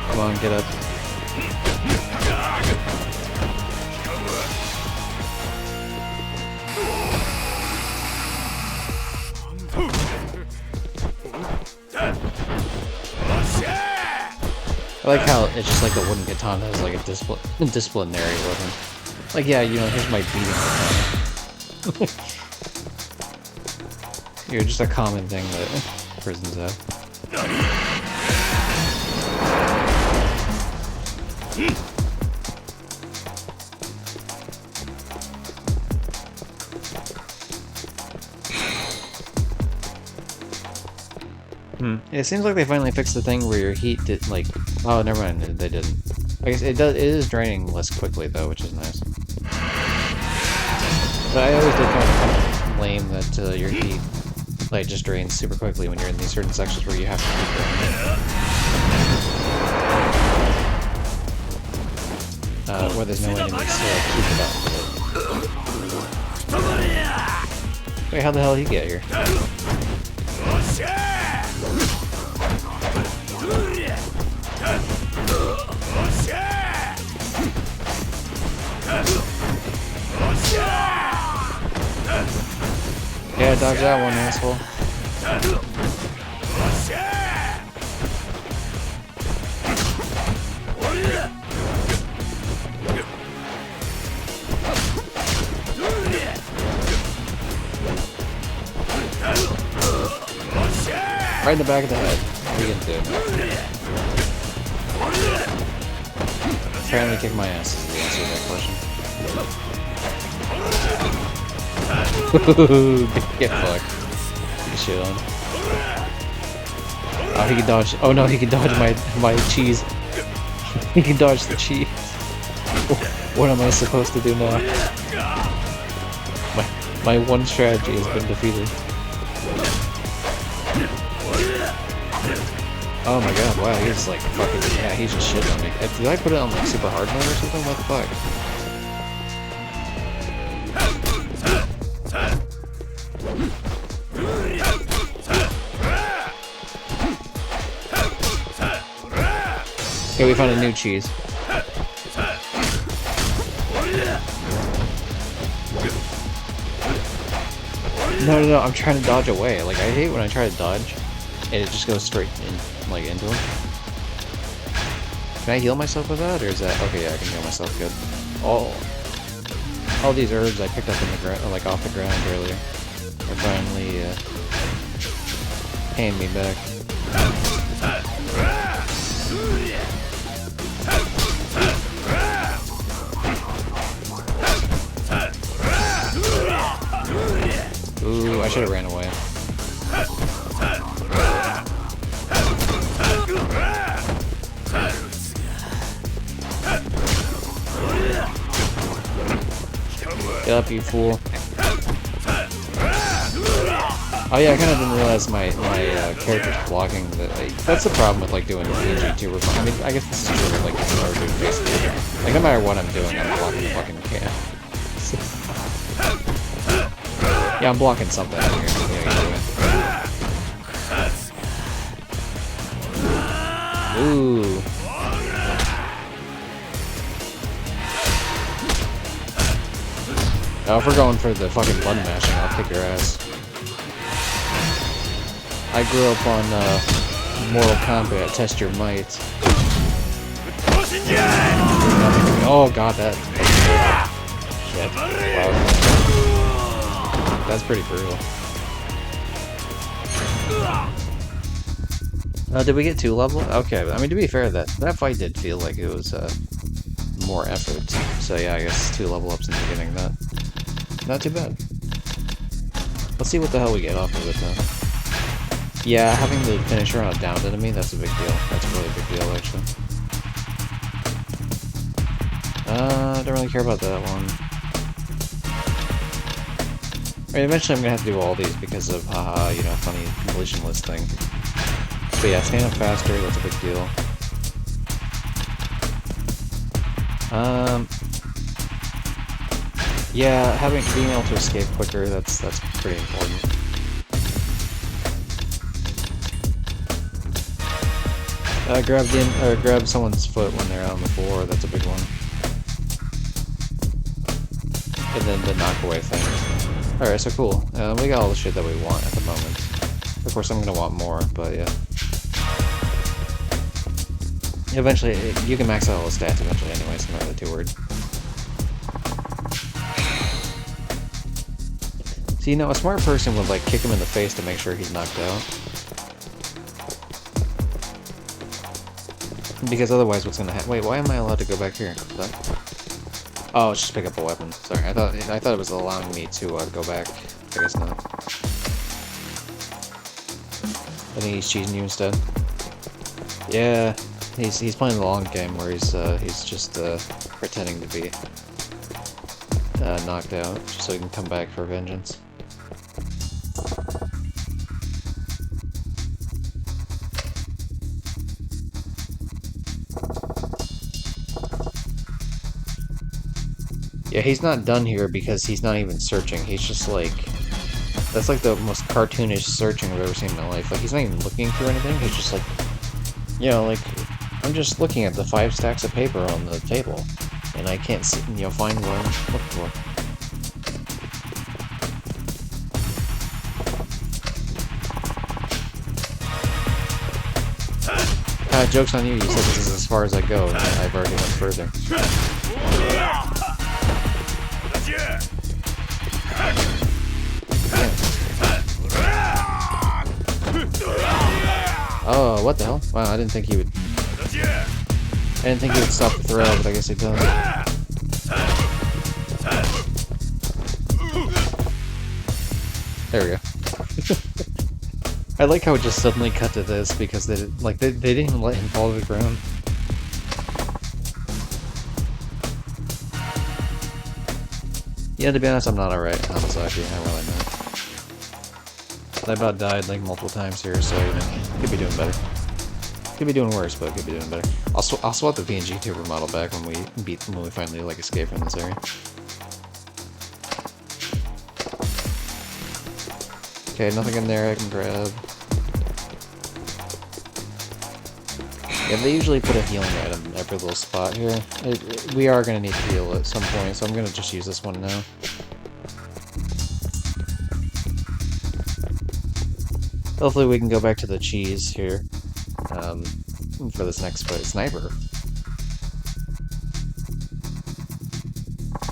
Come on, get up. I like how it's just like the wooden katana is like a disciplinary weapon. Like, yeah, you know, here's my beating katana. You're just a common thing that prisons have. It seems like they finally fixed the thing where your heat did like. Oh, never mind. They didn't. I guess it does. It is draining less quickly though, which is nice. But I always did find it kind of lame that your heat like just drains super quickly when you're in these certain sections where you have to keep going. Where there's no enemies to keep it up. Wait, how the hell did he get here? Yeah, dodge that one, asshole. Right in the back of the head. What are you gonna do? Apparently kick my ass is the answer to that question. Get fucked. Get shit on. Oh, he can dodge. Oh no, he can dodge my cheese. He can dodge the cheese. What am I supposed to do now? My one strategy has been defeated. Oh my god, wow, he's like fucking, yeah, he's just shit on me. Did I put it on like super hard mode or something? What the fuck? Okay, we found a new cheese. No, I'm trying to dodge away. Like, I hate when I try to dodge and it just goes straight in, like, into him. Can I heal myself with that, or is that... Okay, yeah, I can heal myself good. All these herbs I picked up in the ground, like, off the ground earlier, are finally, paying me back. Ooh, I should have ran away. Get up, you fool. Oh yeah, I kind of didn't realize my character's blocking. That's the problem with like doing PG2. I mean, I guess this is true of like doing basically. Like no matter what I'm doing, I'm blocking the fucking can. Yeah, I'm blocking something out here. Ooh. Now if we're going for the fucking button mashing, I'll kick your ass. I grew up on Mortal Kombat, Test Your Might. Oh god, that. shit. Wow. That's pretty brutal. Did we get 2 level? Okay, I mean, to be fair, that fight did feel like it was more effort. So yeah, I guess 2 level ups in the beginning of that. Not too bad. Let's see what the hell we get off of it, though. Yeah, having the finisher on a downed enemy, that's a big deal. That's a really big deal, actually. I don't really care about that one. I mean, eventually I'm gonna have to do all these because of, haha, you know, funny completion list thing. But yeah, stand up faster, that's a big deal. Yeah, being able to escape quicker, that's pretty important. Grab someone's foot when they're on the floor, that's a big one. And then the knock away thing. Alright, so cool. We got all the shit that we want at the moment. Of course, I'm gonna want more, but yeah. Eventually, you can max out all the stats eventually anyway, so I'm not really too worried. So, you know, a smart person would, like, kick him in the face to make sure he's knocked out. Because otherwise, what's gonna happen? Wait, why am I allowed to go back here? Oh, it's just pick up a weapon. Sorry, I thought it was allowing me to go back. I guess not. I think he's cheating you instead. Yeah, he's playing the long game where he's just pretending to be knocked out just so he can come back for vengeance. Yeah, he's not done here because he's not even searching. He's just like... That's like the most cartoonish searching I've ever seen in my life. Like, he's not even looking through anything. He's just like... You know, like... I'm just looking at the 5 stacks of paper on the table. And I can't see, you know, find what I'm looking for. Joke's on you. You said this is as far as I go, and I've already went further. Oh, what the hell? Wow, I didn't think he would... I didn't think he would stop the throw, but I guess he does. There we go. I like how it just suddenly cut to this, because they didn't even let him fall to the ground. Yeah, to be honest, I'm not alright, Hamasaki, I'm really not. I about died like multiple times here, so you know, could be doing better. Could be doing worse, but could be doing better. I'll swap the PNG tuber model back when we finally like escape from this area. Okay, nothing in there I can grab. Yeah, they usually put a healing item every little spot here. We are gonna need to heal at some point, so I'm gonna just use this one now. Hopefully we can go back to the cheese here for this next fight. Sniper.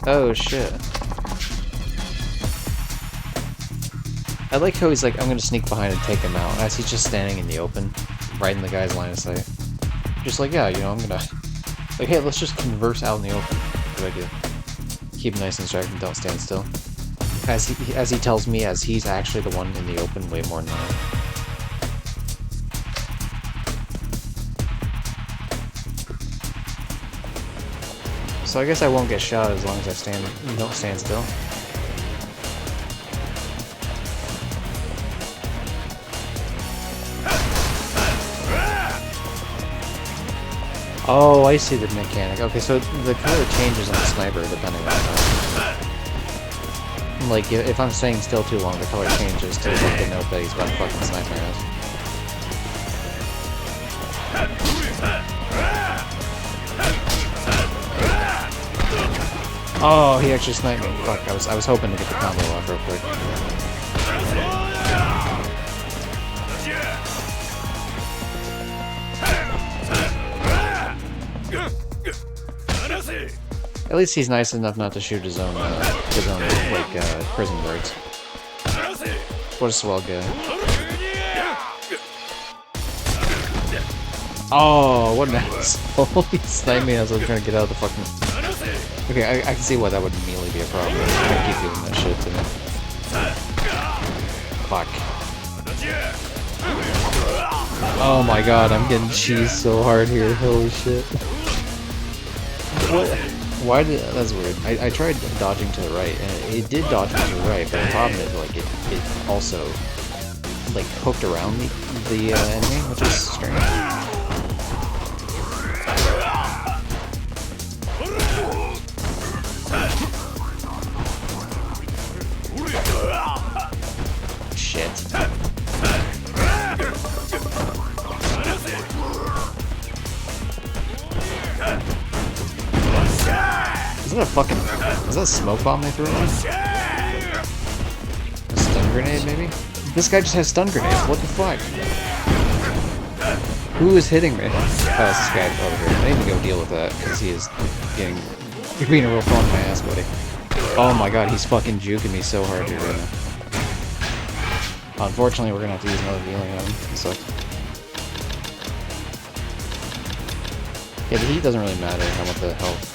Oh shit. I like how he's like, I'm gonna sneak behind and take him out, as he's just standing in the open, right in the guy's line of sight. Just like, yeah, you know, I'm gonna... Like, hey, let's just converse out in the open. Good idea. Keep nice and distracted, don't stand still. As he tells me, as he's actually the one in the open way more than I am. So I guess I won't get shot as long as I don't stand still. Oh, I see the mechanic. Okay, so the color changes on the sniper depending on that. Like, if I'm staying still too long, the color changes to like the note that he's about to fucking snipe my ass. Oh, he actually sniped me. Fuck, I was hoping to get the combo off real quick. At least he's nice enough not to shoot his own like, prison guards. What a swell guy. Oh, what an asshole. He sniped me as I was trying to get out of the fucking... Okay, I can see why that would immediately be a problem. I'm gonna keep doing that shit to me. Fuck. Oh my god, I'm getting cheesed so hard here. Holy shit. What? Why did... That's weird. I tried dodging to the right, and it did dodge me to the right, but the problem is, like, it also, like, hooked around the enemy, which is strange. Shit. Is that a fucking... Is that a smoke bomb they threw at me? A stun grenade, maybe? This guy just has stun grenades, what the fuck? Who is hitting me? Oh, it's this guy over here. I need to go deal with that, because he is getting... You're being a real pain in my ass, buddy. Oh my god, he's fucking juking me so hard here right now. Unfortunately, we're gonna have to use another healing on him. It sucks. Yeah, the heat doesn't really matter how much the health.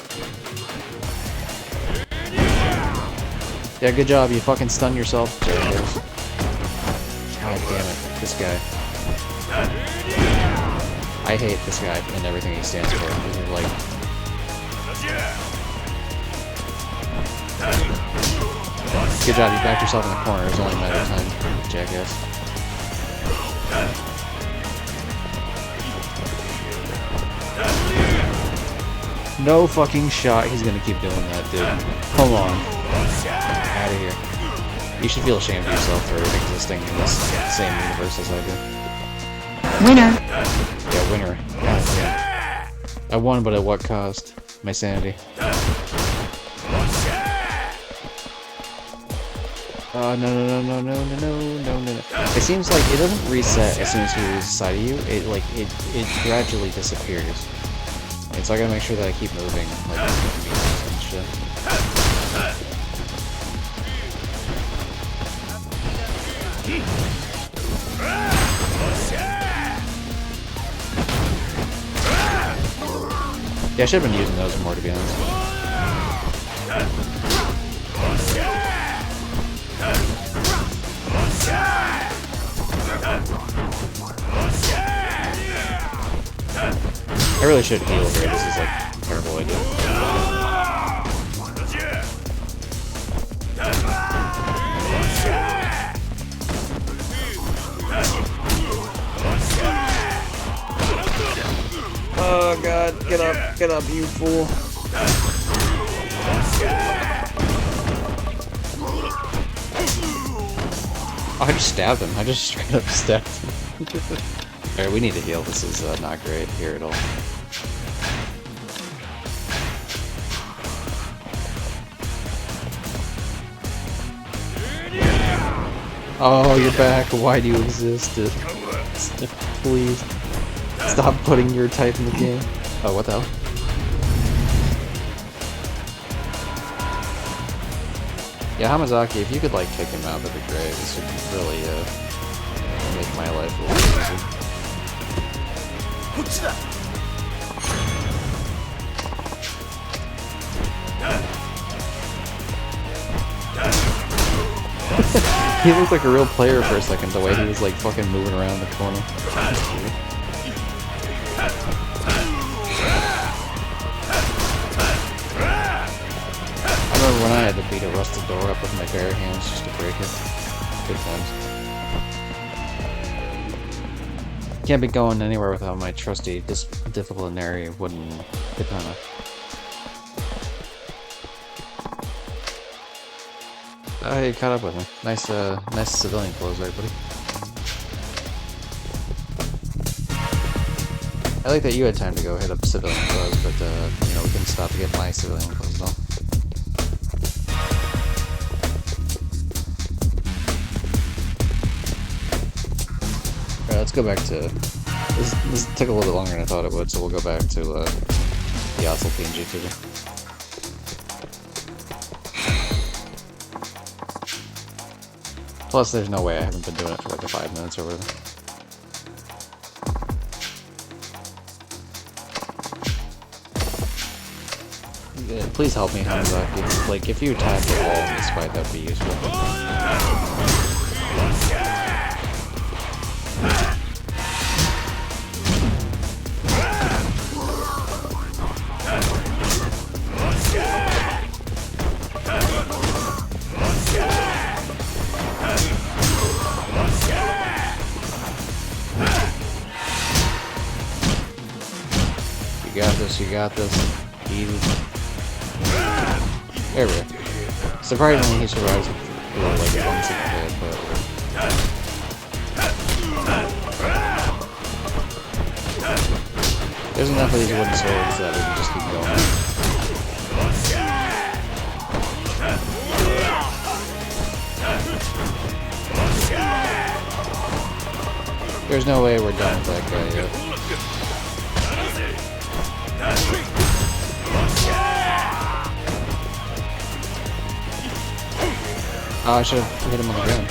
Yeah, good job, you fucking stunned yourself. God damn it, this guy. I hate this guy and everything he stands for. This is like... Good job, you backed yourself in the corner. It was only a matter of time, jackass. No fucking shot, he's gonna keep doing that, dude. Come on. Out of here. You should feel ashamed of yourself for existing in this same universe as I do. Winner! Yeah, winner. God damn. I won, but at what cost? My sanity. Oh, no. It seems like it doesn't reset as soon as he loses sight of you. It gradually disappears. And so I gotta make sure that I keep moving, like, and shit. Yeah, I should have been using those more, to be honest. I really should heal here. This is like a terrible idea. Oh god, get up, you fool. Oh, I just stabbed him. I just straight up stabbed him. Alright, we need to heal. This is not great here at all. Oh, you're back. Why do you exist? Please. Stop putting your type in the game. Oh, what the hell? Yeah, Hamazaki, if you could, like, kick him out, that'd be great. This would really, make my life a little easier. He looked like a real player for a second, the way he was like fucking moving around the corner. I remember when I had to beat a rusted door up with my bare hands just to break it. Good times. Can't be going anywhere without my trusty disciplinary wooden katana. Oh, you caught up with me. Nice, nice civilian clothes there, buddy. I like that you had time to go hit up civilian clothes, but, you know, we couldn't stop to get my civilian clothes, though. Alright, let's go back to... This took a little bit longer than I thought it would, so we'll go back to, the Yakuza PNG 2. Plus, there's no way I haven't been doing it for like 5 minutes or whatever. Yeah, please help me, Hamazaki. Like, if you attack at all in this fight, that would be useful. You got this. Easy. There we go. Surprisingly, he survives with like a 1 single hit, but... There's enough of these wooden swords that we can just keep going. There's no way we're done with that guy yet. Oh, I should have hit him on the ground.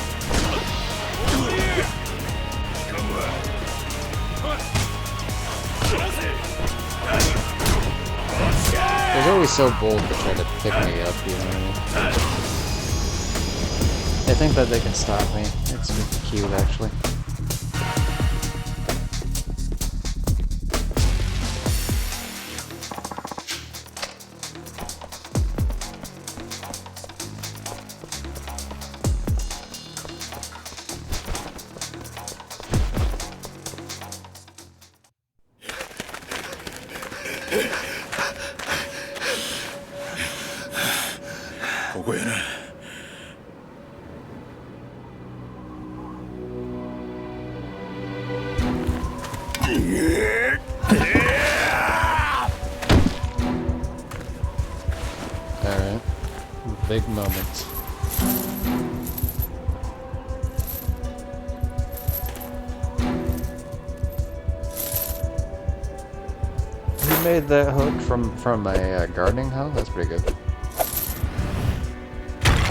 They're always so bold to try to pick me up, you know what I mean? They think that they can stop me. It's cute, actually. Alright. Big moments. Who made that hook from a gardening hoe? That's pretty good.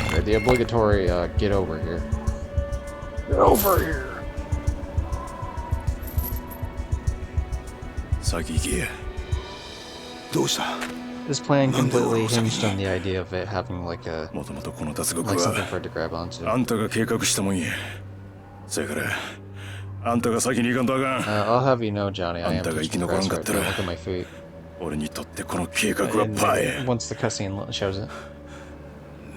Okay, the obligatory get over here. Get over here! This plan completely hinged on the idea of it having like a something for it to grab onto. I'll have you know, Johnny, I am teaching the grass right there. Look at my feet. And once the cutscene shows it. I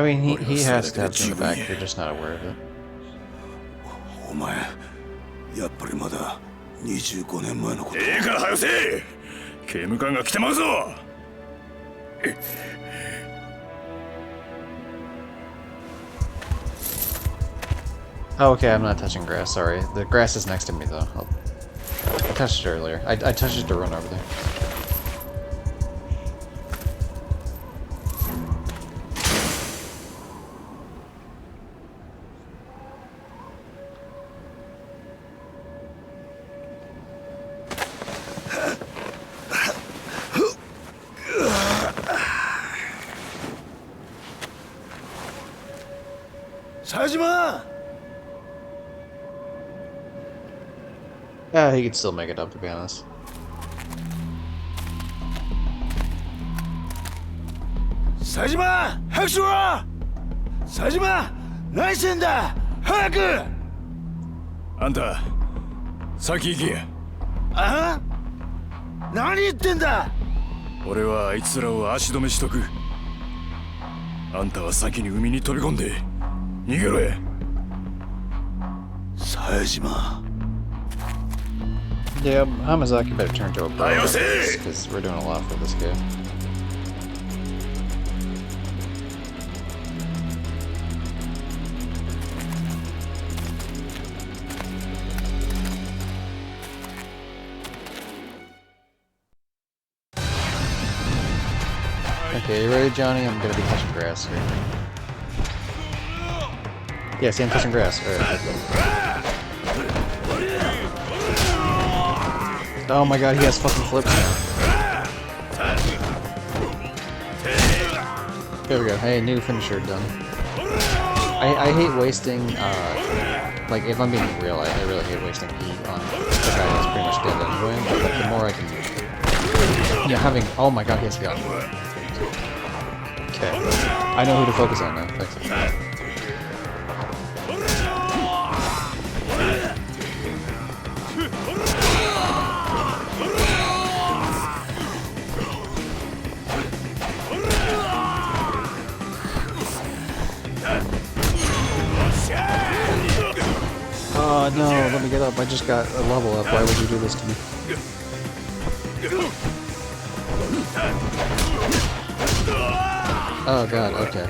mean, he has to have some back, you're just not aware of it. Oh, okay, I'm not touching grass, sorry. The grass is next to me, though. I touched it earlier. I touched it to run over there. Yeah, he could still make it up, to be honest. Sajima! Hakusura! Sajima! Naisenda! Hayaku! Anta, saki ikie. Aha? Nani yittenda? Ore wa aitsura wo ashidome shitoku. Anta wa saki ni umi ni tobikonde nigero e. Sajima. Yeah, Hamazaki better turn to a bro because we're doing a lot for this guy. Okay, you ready, Johnny? I'm gonna be touching grass here. Yeah, see, I'm touching grass. Alright. Oh my god, he has fucking flips now. There we go. Hey, new finisher done. I hate wasting, like, if I'm being real, I really hate wasting E on the guy that's pretty much dead anyway, but the more I can... Yeah, having... Oh my god, he has a gun. Okay. I know who to focus on now. Thanks. Oh no, let me get up. I just got a level up. Why would you do this to me? Oh god, okay.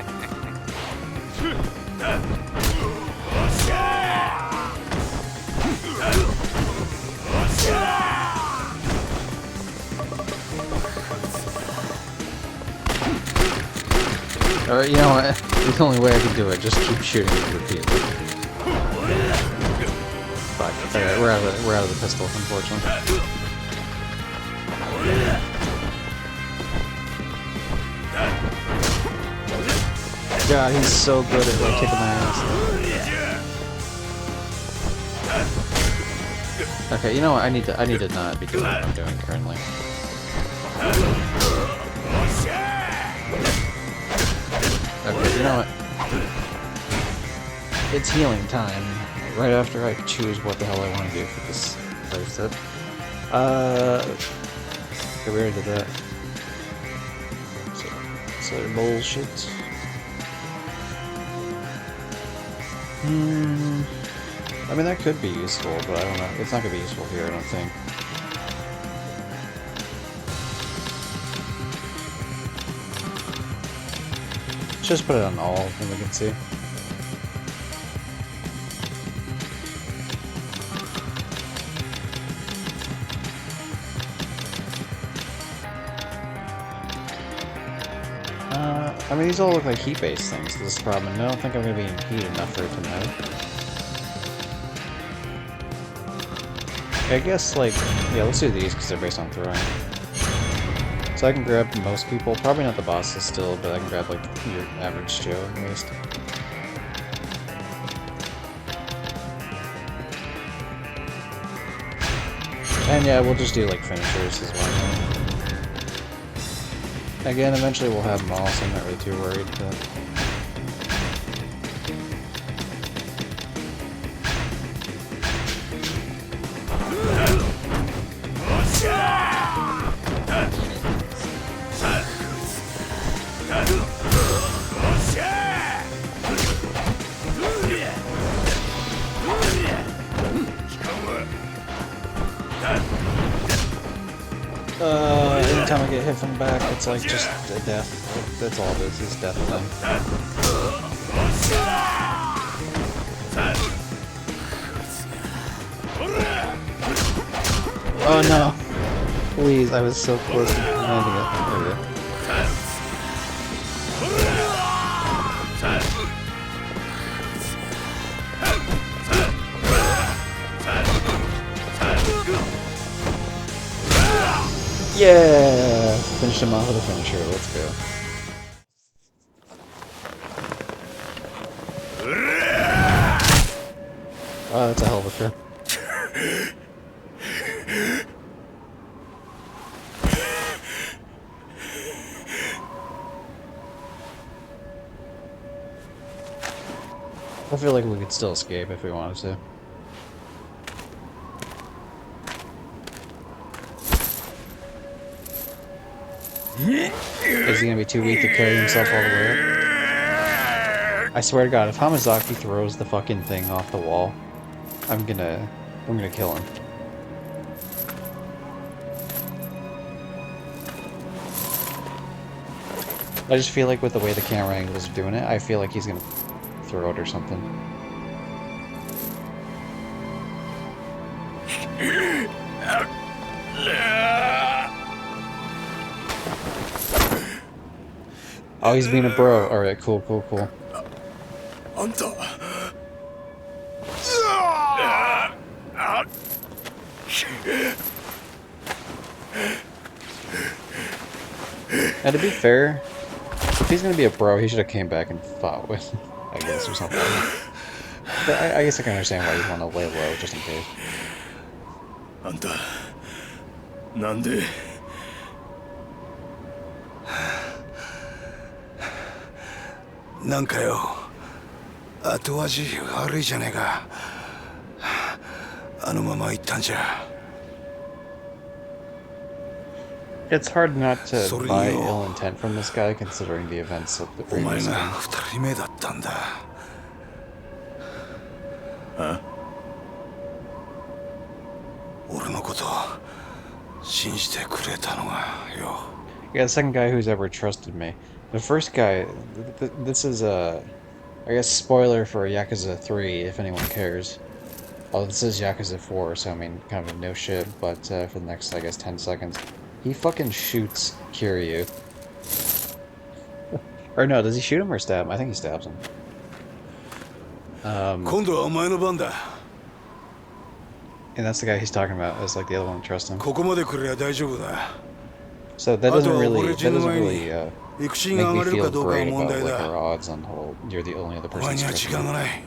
Alright, you know what? The only way I can do it, just keep shooting it repeatedly. Fuck. Alright, we're out of the pistol, unfortunately. God, he's so good at like kicking my ass. Okay, you know what? I need to not be doing what I'm doing currently. Okay, you know what? It's healing time. Right after I choose what the hell I want to do for this playset. Okay, we already did that. So bullshit. I mean, that could be useful, but I don't know. It's not gonna be useful here, I don't think. Let's just put it on all, and we can see. I mean, these all look like heat-based things. This is the problem, and I don't think I'm going to be in heat enough for it to matter. I guess, like, yeah, let's do these because they're based on throwing. So I can grab most people, probably not the bosses still, but I can grab, like, your average Joe at least. And yeah, we'll just do, like, finishers as well. Again, eventually we'll have them all, so I'm not really too worried, but... Anytime I get hit from the back, it's like just a death. That's all it is death thing. Oh no! Please, I was so close to landing it. There we go. Yeah! Finish him off with a finisher, let's go. Oh, that's a hell of a throw. I feel like we could still escape if we wanted to. Is he gonna be too weak to carry himself all the way up? I swear to God, if Hamazaki throws the fucking thing off the wall, I'm gonna kill him. I just feel like with the way the camera angles are doing it, I feel like he's gonna throw it or something. Oh, he's being a bro. All right, cool, cool, cool. あんた。And to be fair, if he's gonna be a bro, he should have came back and fought with, I guess, or something. But I guess I can understand why you want to lay low just in case. あんた、なんで。なんかよ、後味悪いじゃねえか。あのまま行ったんじゃ。It's hard not to それに buy よ、ill intent from this guy considering the events of the お前 previous が game. 二人目だったんだ。あ？俺のこと信じてくれたのがよ。Yeah, the second guy who's ever trusted me. The first guy, this is I guess spoiler for Yakuza 3 if anyone cares. Oh, this is Yakuza 4, so I mean, kind of no shit, but for the next, I guess, 10 seconds. He fucking shoots Kiryu. Or no, does he shoot him or stab him? I think he stabs him. 今度はお前の番だ。And that's the guy he's talking about, as like the other one to trust him. ここまで来れば大丈夫だ。So that あ doesn't とは really, 俺 that 死ぬ doesn't 前に really 育児 make が上 me がれるか feel どうかが great 問 about 題 like だ。 our odds on the whole, you're the only other お前 person には to 時 trust 間が me. ない。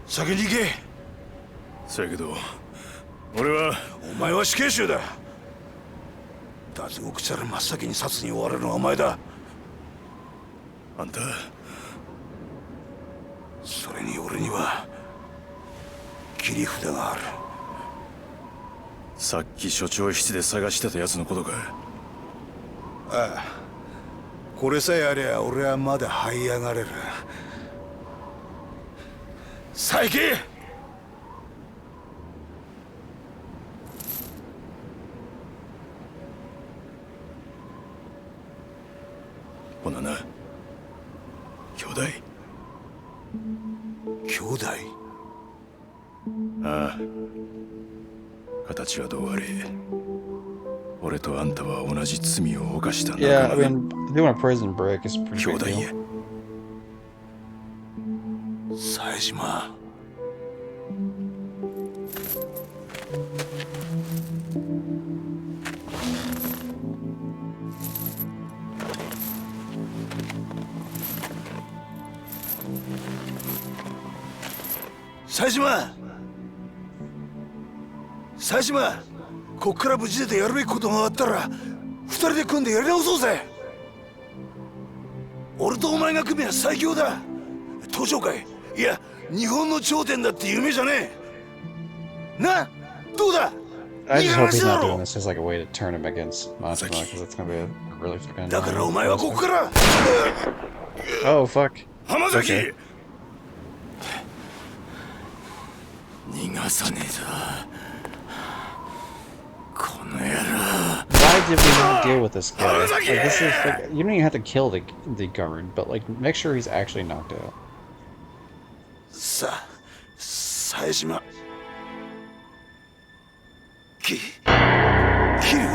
先に行け。そやけど、俺はお前は死刑囚だ。脱獄したら真っ先に殺に追われるのはお前だ。あんた、それに俺には切り札がある。さっき所長室で探してたやつのことか。ああ、これさえありゃ俺はまだ這い上がれる。佐伯。ほなな、兄弟。兄弟？ああ、形はどうあれ、俺とあんたは同じ罪を犯した仲間 Yeah, I だ。 mean, doing a prison break is a pretty 兄 big 弟 deal. や。冴島。冴島。冴島。こっから無事出てやるべきことがあったら二人で組んでやり直そうぜ。俺とお前が組めば最強だ。東上界、いや日本の頂点だって夢じゃねえ。な、どうだ。 I いい just hope he's 話だ not ろ。 doing this as like a way to turn him against Majima, because that's gonna be a really fucking だからお annoying 前はここ prospect. から。 Oh, fuck. 浜崎。Okay. 逃がさねえぞ。この野郎。 Why did we not deal with this guy? Like, this is like, you don't even have to kill the guard, but like, make sure he's actually knocked out. 冴島。桐生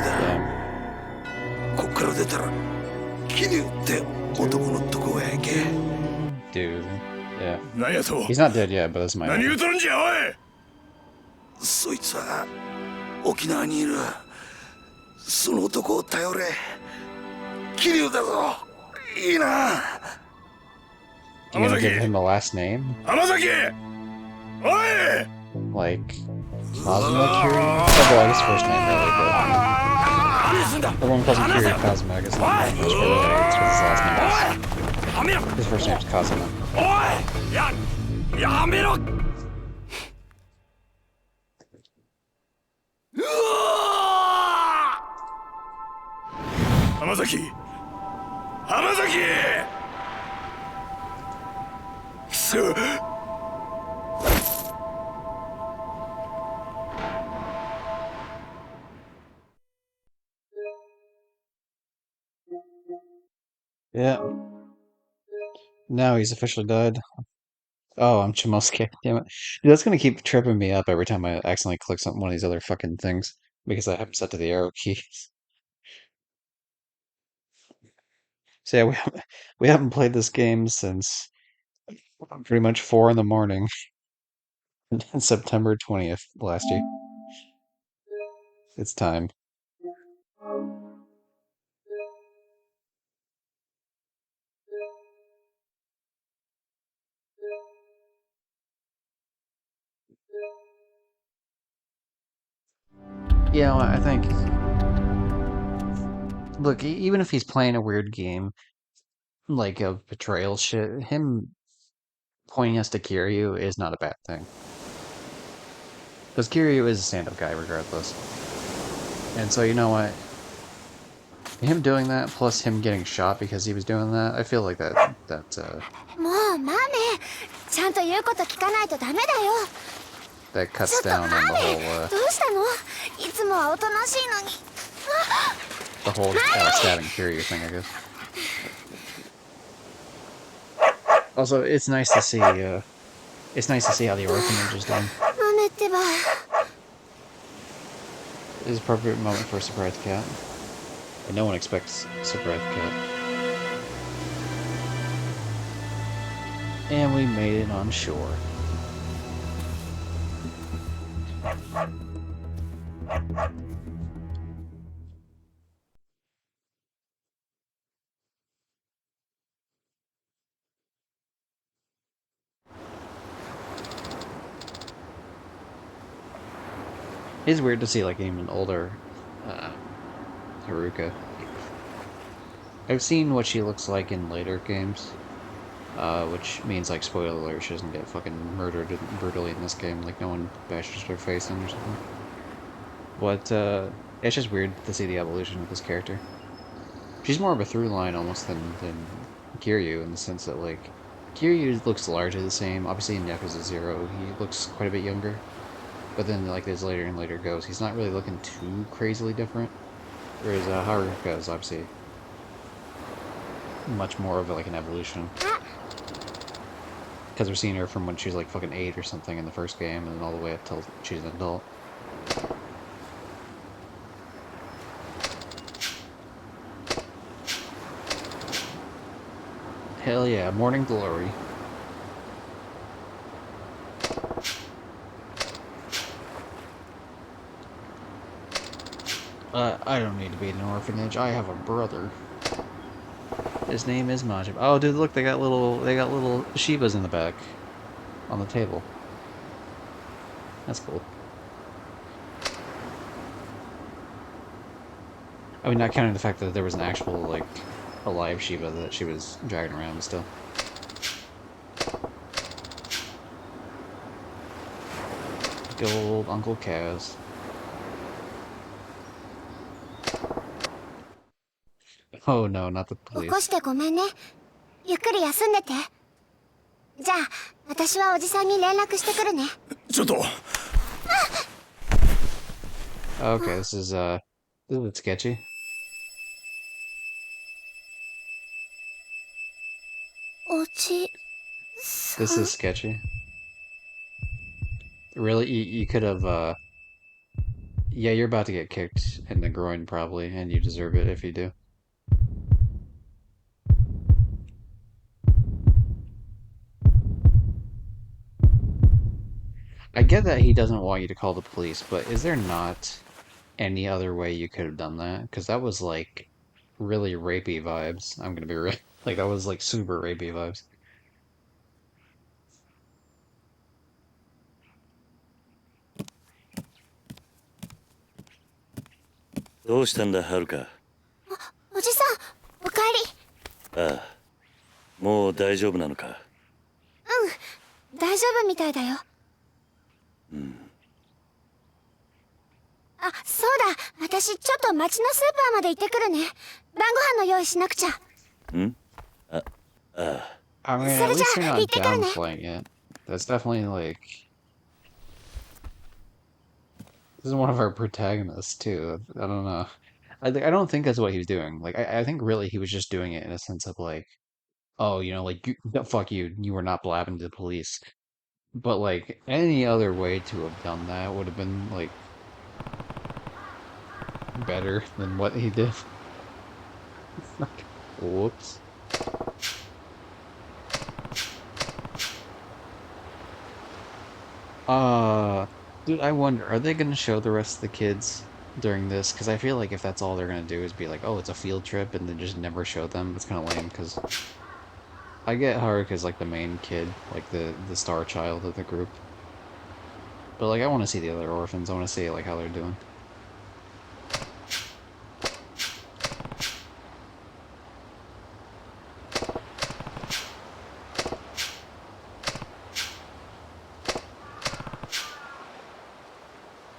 だ。 Yeah. こっから出たら桐生って男のとこへ行け。 Dude. Yeah. 何やと。 He's not dead yet, but that's my 何言 opinion. うとるんじゃおい。そいつは沖縄にいる。その男を頼れ。桐生だぞ。いいな。 You gonna give him a last name? 浜崎。おい。 Like, Kazuma Kiryu? Oh, well, I guess first name, really, but everyone calls him Kiryu Kazuma. I guess not that much, but it's what his last name is. His first name's Kazuma. おい。やめろ。浜崎。浜崎。くそ。 Yeah. Now he's officially died. Oh, I'm Chimosuke. Damn it. Dude, that's gonna keep tripping me up every time I accidentally click on one of these other fucking things because I have them set to the arrow key. So yeah, we haven't played this game since pretty much 4 in the morning, September 20th last year. It's time. Yeah, well, I think, look, even if he's playing a weird game, like a betrayal shit, him pointing us to Kiryu is not a bad thing. Because Kiryu is a stand-up guy regardless. And so, you know what? Him doing that, plus him getting shot because he was doing that, I feel likeもうマーメちゃんと言うこと聞かないとダメだよ。that ち cuts ょっとマ down ー on the メ whole どうしたの？いつもはおとなしいのに。stabbing Kiryu thing, I guess. Also, it's nice to see how the orphanage is done. マメってば。This is appropriate moment for a surprise cat. And no one expects a surprise cat. And we made it on shore. It's weird to see like even older uh, Haruka. I've seen what she looks like in later games, which means like spoiler alert, she doesn't get fucking murdered brutally in this game. Like no one bashes her face in or something. But it's just weird to see the evolution of this character. She's more of a through line almost than Kiryu in the sense that like Kiryu looks largely the same. Obviously in Yakuza 0 he looks quite a bit younger. But then like as later and later goes, he's not really looking too crazily different. Whereas Haruka is obviously much more of like an evolution. Because we're seeing her from when she's like fucking 8 or something in the first game, and then all the way up till she's an adult. Hell yeah, Morning Glory. I don't need to be in an orphanage. I have a brother. His name is Majib. Oh, dude, look, they got little Shibas in the back on the table. That's cool. I mean, not counting the fact that there was an actual like alive Shiba that she was dragging around, but still. Good old Uncle Kaz. Oh no, not the 起こし police. てごめんね。ゆっくり休んでて。じゃあ、私はおじさんに連絡してくるね。ちょっと Okay, this is a bit sketchy. おじさ This ん is sketchy. Really, you could have yeah, you're about to get kicked in the groin probably, and you deserve it if you do. I get that he doesn't want you to call the police, but is there not any other way you could have done that? Because that was like really rapey vibes. I'm gonna be real. Like that was like super rapey vibes. どうしたんだ、はるか。おじさん、おかえり。ああ、もう大丈夫なのか。大丈夫みたいだよ。あ、そうだ。私ちょっと町のスーパーまで行ってくるね。晩ご飯の用意しなくちゃ。んあ、あ I mean, at least you're not downplaying it. That's definitely like this is one of our protagonists too. I don't know. I don't think that's what he was doing. Like I think really he was just doing it in a sense of like, oh, like no, fuck you, you were not blabbing to the police. But like any other way to have done that would have been like better than what he did. Whoops. Dude, I wonder, are they gonna show the rest of the kids during this? Because I feel like if that's all they're gonna do is be like, oh, it's a field trip, and then just never show them, it's kind of lame. Because I get Haruka's like the main kid, like the star child of the group, but like I want to see the other orphans. I want to see like how they're doing.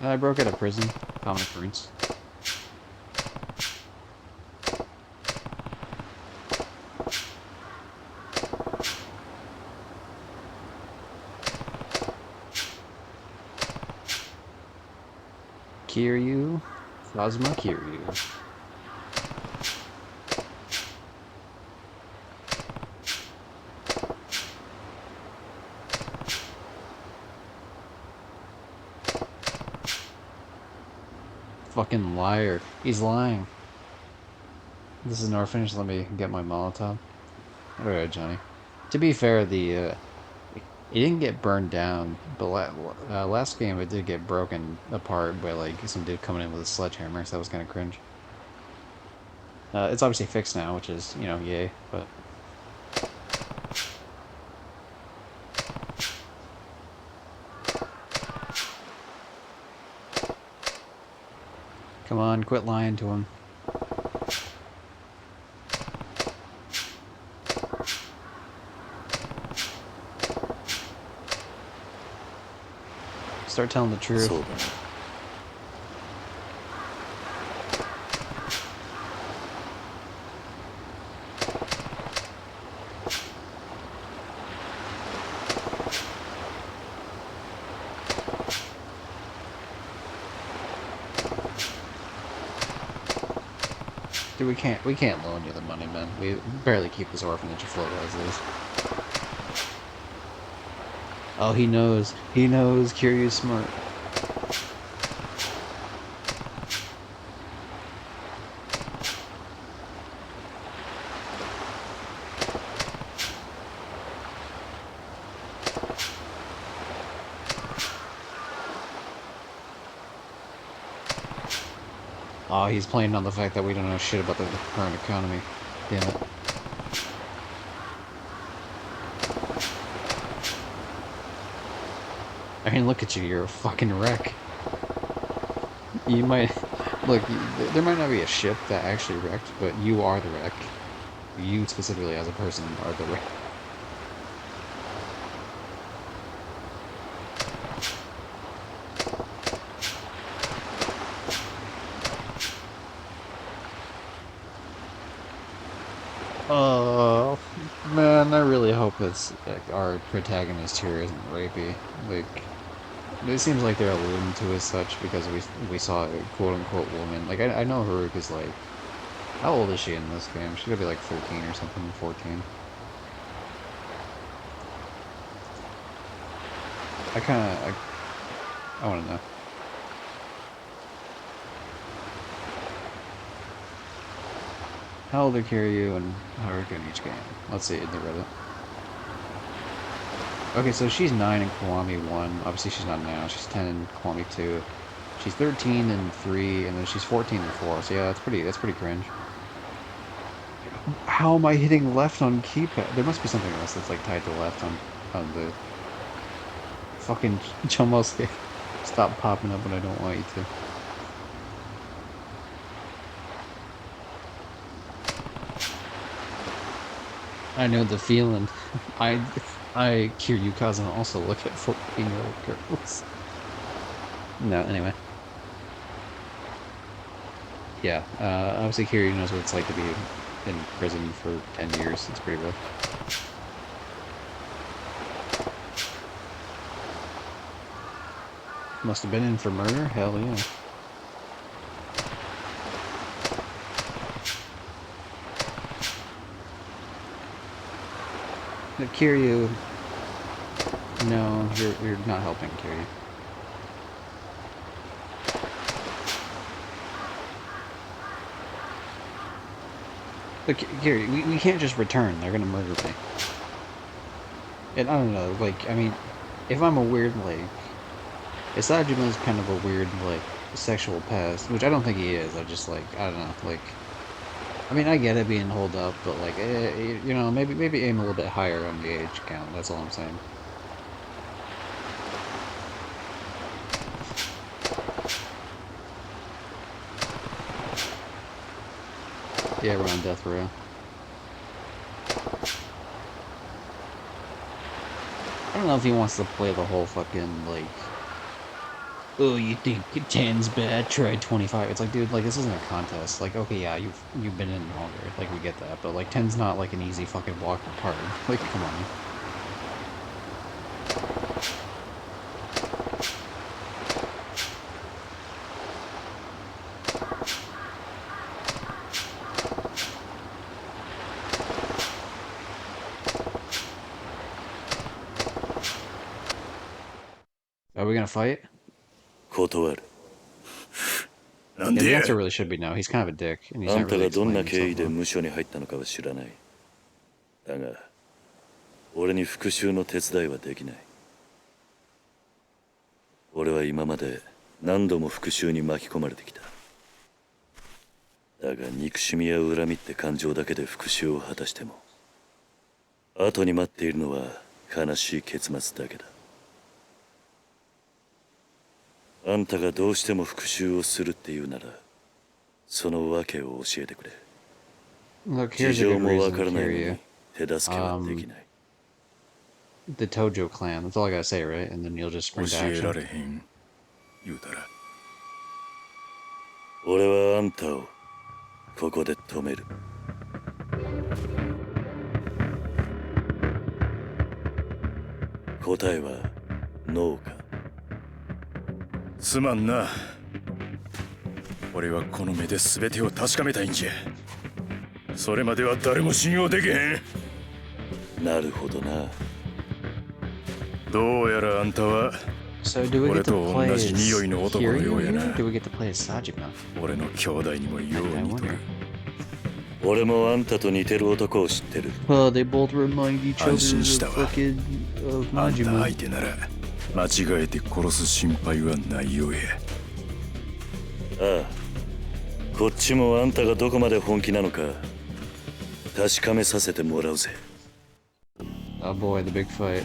I broke out of prison. Common occurrence. Kiryu, Plasma Kiryu. Fucking liar. He's lying. This is an orphanage. Let me get my Molotov. Alright, Johnny. To be fair, it didn't get burned down, but last game it did get broken apart by like some dude coming in with a sledgehammer, so that was kind of cringe. It's obviously fixed now, which is, you know, yay, but... Come on, quit lying to him. Start telling the truth. そうだな。Dude, we can't loan you the money, man. We barely keep this orphanage afloat as is. Oh, he knows. He knows Kiryu's smart. Oh, he's playing on the fact that we don't know shit about the current economy. Damn it. I mean, look at you, you're a fucking wreck. You might... Look, there might not be a ship that actually wrecked, but you are the wreck. You specifically as a person are the wreck. Oh, man, I really hope it's, like, our protagonist here isn't rapey. Like, it seems like they're alluding to as such because we saw a quote-unquote woman. Like, I know Haruka's, like, how old is she in this game? She's gotta be, like, 13 or something, 14. I wanna know. How old are Kiryu and Haruka in each game? Let's see, in the Reddit. Okay, so she's 9 in Kiwami 1. Obviously she's not now. She's 10 in Kiwami 2. She's 13 in 3, and then she's 14 in 4. So yeah, that's pretty cringe. How am I hitting left on keypad? There must be something else that's like tied to left on the fucking Chomosuke. Stop popping up when I don't want you to. I know the feeling. I Kiryu Kazan also look at 14-year-old girls. No, anyway. Yeah, obviously Kiryu knows what it's like to be in prison for 10 years. It's pretty rough. Must have been in for murder? Hell yeah. But Kiryu... No, you're not helping, Kiryu. Look, Gary, we can't just return. They're gonna murder me. And I don't know, like, I mean, if I'm a weird, like, if Sajima's kind of a weird, like, sexual past, which I don't think he is, I just, like, I don't know, like, I mean, I get it being holed up, but, like, you know, maybe aim a little bit higher on the age count, that's all I'm saying. Yeah, we're on death row. I don't know if he wants to play the whole fucking, like, oh, you think 10's bad? Try 25. It's like, dude, like, this isn't a contest. Like, okay, yeah, you've been in longer. Like, we get that. But, like, 10's not, like, an easy fucking walk in the park. Like, come on. Are we gonna fight? 断る。なん Yeah, で the や answer really should be no. He's kind of a dick, and he's あ not んた really がどんな explaining 経緯 himself で well. 無所に入ったのかは知らない。だが、俺に復讐の手伝いはできない。俺は今まで何度も復讐に巻き込まれてきた。だが憎しみや恨みって感情だけで復讐を果たしても、後に待っているのは悲しい結末だけだ。あんたがどうしても復讐をするっていうなら、その訳を教えてくれ。 Look, 事 here's a 情 good もわ reason か to らないの carry you. に手助けはできない。The Tojo clan. That's all I gotta say, right? And then you'll just 教 spring to えら action. れへん言うたら俺はあんたをここで止める。答えはノーか。すまんな。俺はこの目で全てを確かめたいんじゃ。それまでは誰も信用できへん。なるほどな。どうやらあんたは So do we get to 俺と play 同 as じ匂いの男のようやな。 Kiryu? Do we get to play as Sajima? 俺の兄弟にもよう I 似と wonder. る。俺もあんたと似てる男を知ってる。 They both remind each other 安心したわ。 fucking of あんた Majima. 相手なら間違えて殺す心配はないようや。ああ、こっちもあんたがどこまで本気なのか確かめさせてもらうぜ。 Oh boy, the big fight.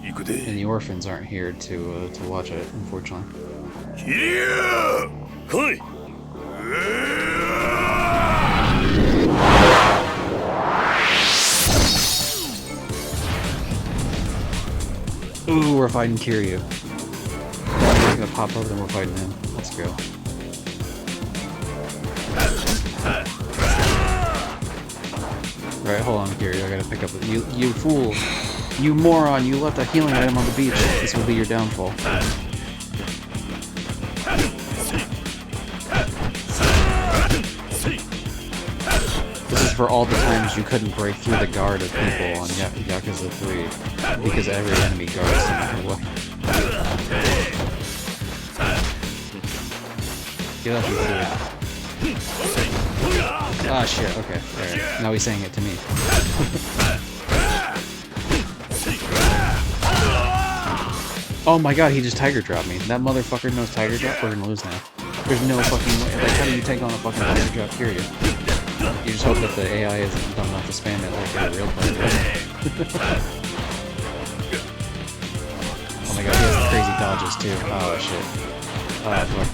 行く And で。 the orphans aren't here to watch it, unfortunately. キリュウ来い。 Ooh, we're fighting Kiryu. He's gonna pop up and we're fighting him. Let's go. Alright, hold on, Kiryu. I gotta pick up the... You fool! You moron! You left a healing item on the beach. This will be your downfall. This is for all the times you couldn't break through the guard of people on Yakuza 3 because every enemy guards them away. Get up, you fool. Ah, shit, okay. Alright. Now he's saying it to me. Oh my god, he just tiger dropped me. That motherfucker knows tiger drop. We're gonna lose now. There's no fucking way. Like, how do you take on a fucking tiger drop, period? You just hope that the AI isn't dumb enough to spam it like a real player. Oh my god, he has the crazy dodges too. Oh shit. Oh fuck.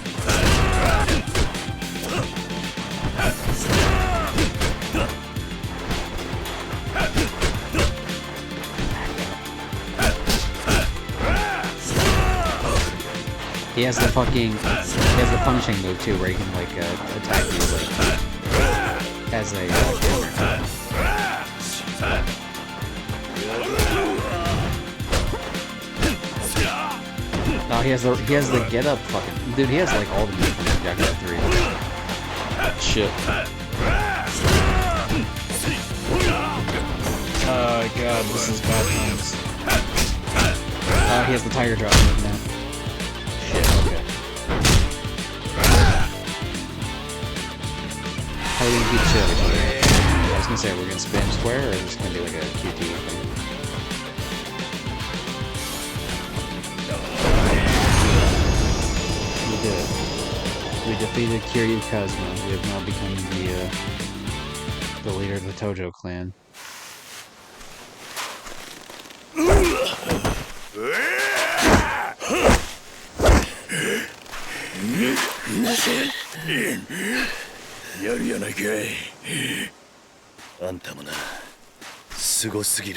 He has the fucking, he has the punishing move too, where he can like attack you like as a counter. No, he has the get up fucking dude. He has like all the moves from Yakuza 3. Shit. Oh god, this is bad times. He has the tiger drop move now. Shit, okay. How are we gonna beat the shit out of each other? I was gonna say, we're gonna spam square, or is this gonna be like a QT thing? We did it. We defeated Kiryu Kazuma. We have now become the leader of the Tojo clan.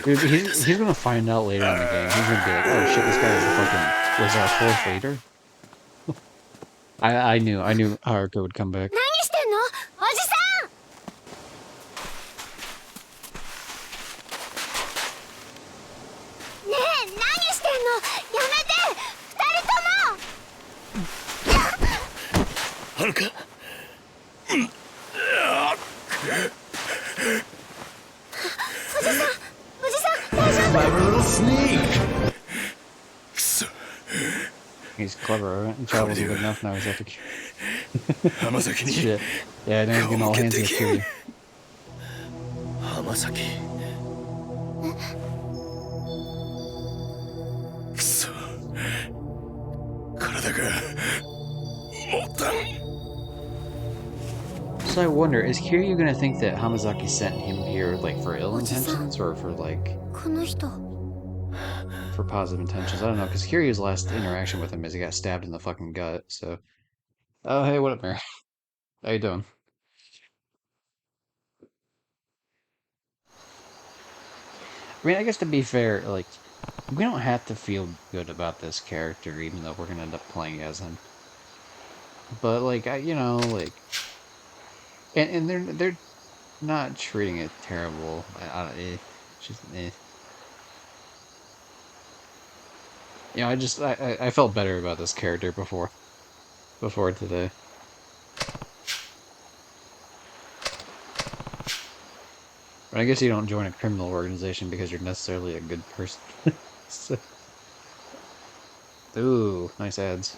Dude, he's gonna find out later in the game. He's gonna be like, oh shit, this guy was our fourth leader. I knew Haruka would come back. 何してんのおじさん。ねえ、何してんの。やめて。二人とも。はるか。おじさん、大丈夫。 Clever little sneak. He's clever, right? He travels good enough now. He's after Hamasaki ni. shit. Yeah, now he's getting all handsy with Kiryu. Hamasaki. くそ。体が持たん。 So I wonder, is Kiryu gonna think that Hamazaki sent him here like for ill intentions or for like この人。 for positive intentions? I don't know, because Kiryu's last interaction with him is he got stabbed in the fucking gut. So, oh hey, what up, Mary? How you doing? I mean, I guess to be fair, like we don't have to feel good about this character, even though we're gonna end up playing as him. But like, you know, like, and they're not treating it terrible. I don't, just, You know, I felt better about this character before today. But I guess you don't join a criminal organization because you're necessarily a good person. So, ooh, nice ads.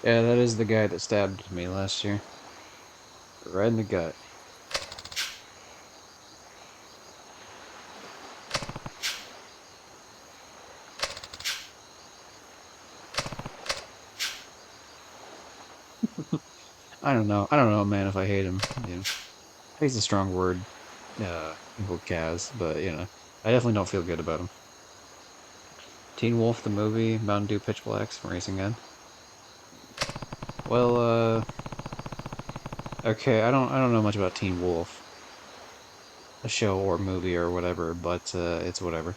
Yeah, that is the guy that stabbed me last year. Right in the gut. I don't know. I don't know, man, if I hate him. You know, hate's a strong word, with Kaz, but, you know, I definitely don't feel good about him. Teen Wolf, the movie, Mountain Dew Pitch Blacks from Racing Gun. Well, okay, I don't know much about Teen Wolf. A show or movie or whatever, but, it's whatever.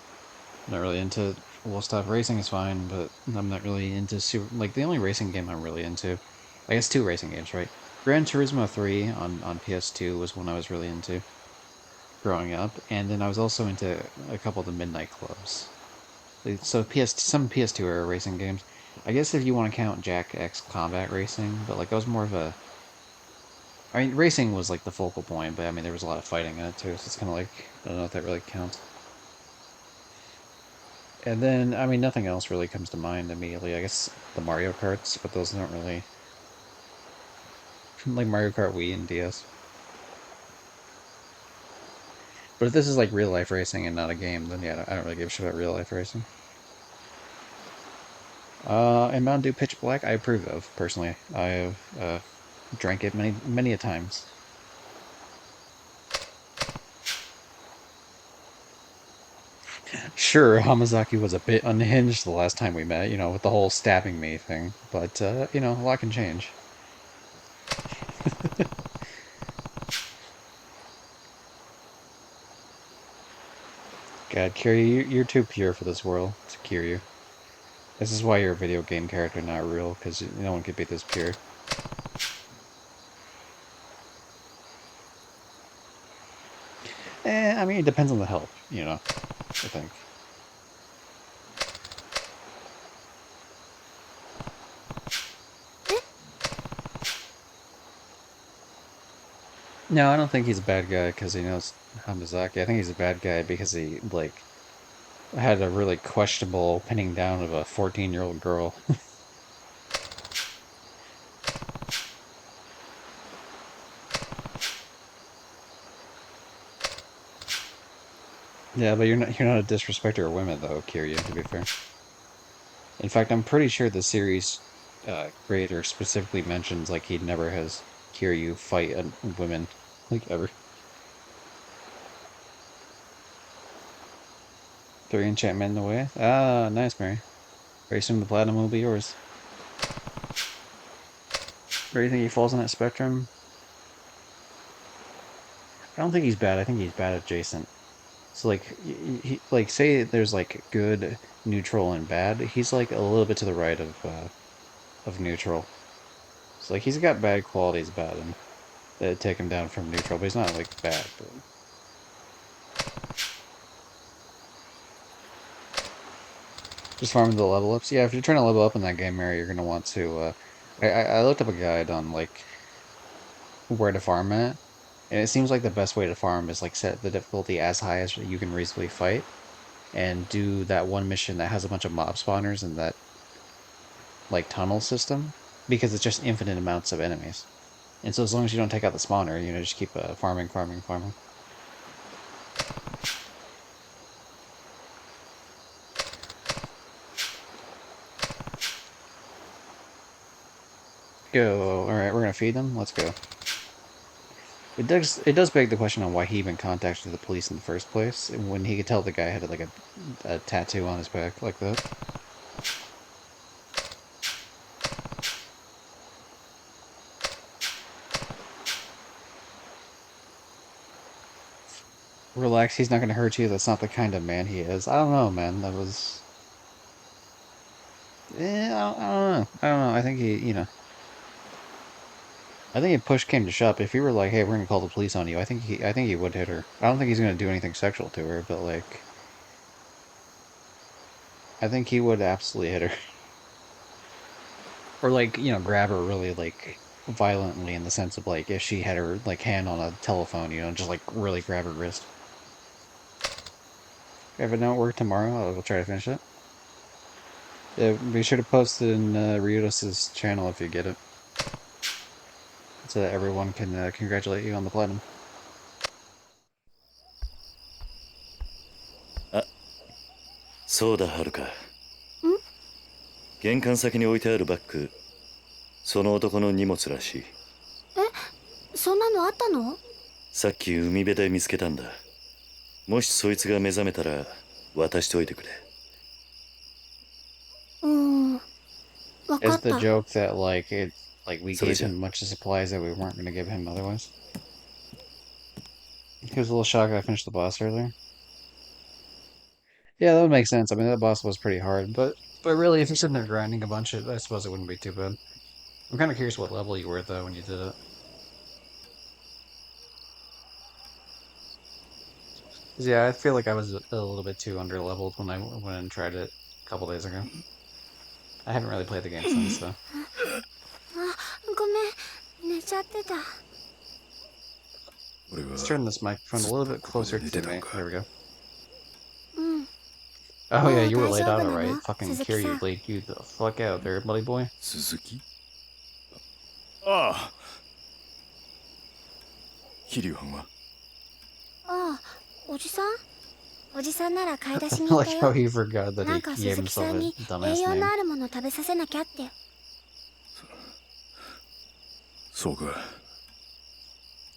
I'm not really into, well, stuff. Racing is fine, but I'm not really into like, the only racing game I'm really into, I guess 2 racing games, right? Gran Turismo 3 on PS2 was one I was really into growing up, and then I was also into a couple of the Midnight Clubs. So some PS2 era racing games. I guess if you want to count Jack X Combat Racing, but like that was more of a... I mean, racing was like the focal point, but I mean there was a lot of fighting in it too, so it's kind of like, I don't know if that really counts. And then, I mean, nothing else really comes to mind immediately. I guess the Mario Karts, but those don't really... like Mario Kart Wii and DS. But if this is like real-life racing and not a game, then yeah, I don't really give a shit about real-life racing. And Mountain Dew Pitch Black, I approve of, personally. I have drank it many a times. Sure, Hamazaki was a bit unhinged the last time we met, you know, with the whole stabbing me thing. But, you know, a lot can change. God, Kiryu, you're too pure for this world, to Kiryu. This is why you're a video game character, not real, because no one could be this pure. I mean, it depends on the help, you know, I think. No, I don't think he's a bad guy because he knows Hamazaki. I think he's a bad guy because he, like, had a really questionable pinning down of a 14-year-old girl. Yeah, but you're not a disrespecter of women though, Kiryu, to be fair. In fact, I'm pretty sure the series creator specifically mentions like he never has Kiryu fight women like ever. Three enchantment in the way. Ah, nice, Mary. Very soon the platinum will be yours. Where do you think he falls on that spectrum? I don't think he's bad. I think he's bad adjacent. So like like say there's like good, neutral, and bad. He's like a little bit to the right of neutral. So like he's got bad qualities about him that take him down from neutral, but he's not like bad. But just farming the level ups. Yeah, if you're trying to level up in that game, Mary, you're gonna want to. I looked up a guide on like where to farm at, and it seems like the best way to farm is like set the difficulty as high as you can reasonably fight, and do that one mission that has a bunch of mob spawners in that like tunnel system, because it's just infinite amounts of enemies. And so as long as you don't take out the spawner, just keep farming, farming, farming. Go. All right, we're gonna feed them. Let's go. It does beg the question on why he even contacted the police in the first place, when he could tell the guy had like a tattoo on his back like that. Relax, he's not gonna hurt you. That's not the kind of man he is. I don't know, man. That was. I don't know. I don't know. I think I think if push came to shove, if he were like, "Hey, we're gonna call the police on you," I think he would hit her. I don't think he's gonna do anything sexual to her, but like, I think he would absolutely hit her, or like, grab her really like violently in the sense of like if she had her like hand on a telephone, just like really grab her wrist. If it don't work tomorrow, I'll try to finish it. Yeah, be sure to post it in Ryotos's channel if you get it, so that everyone can congratulate you on the platinum. そうだ、はるか。玄関先に置いてあるバッグ、その男の荷物らしい。そんなのあったの？さっき海辺で見つけたんだ。もしそいつが目覚めたら渡しておいてくれ。わか Is っ the た。joke that like we それ gave じゃ。him much of supplies that we weren't going to give him otherwise? He was a little shocked I finished the boss earlier. Yeah, that would make sense. I mean, that boss was pretty hard, but really, if you're sitting there grinding a bunch, I suppose it wouldn't be too bad. I'm kind of curious what level you were though when you did it. 'Cause, yeah, I feel like I was a little bit too underleveled when I went and tried it a couple days ago. I haven't really played the game since, so. ごめん、寝ちゃってた。Let's turn this microphone a little bit ここで closer 寝 to てた me. のか。 There we go. も Oh yeah, う you were 大 laid 丈 out 夫な alright. の？ Fucking 鈴木さ Kiryu ん。laid you the fuck out there, buddy boy. 鈴木？ああ。桐生は？ああ、おじさん？おじさんなら買い出し I に行った like how よ。 he forgot that な he んか gave 鈴木 himself さん a に dumbass 栄養 name. のあるもの食べさせなきゃって。そうか。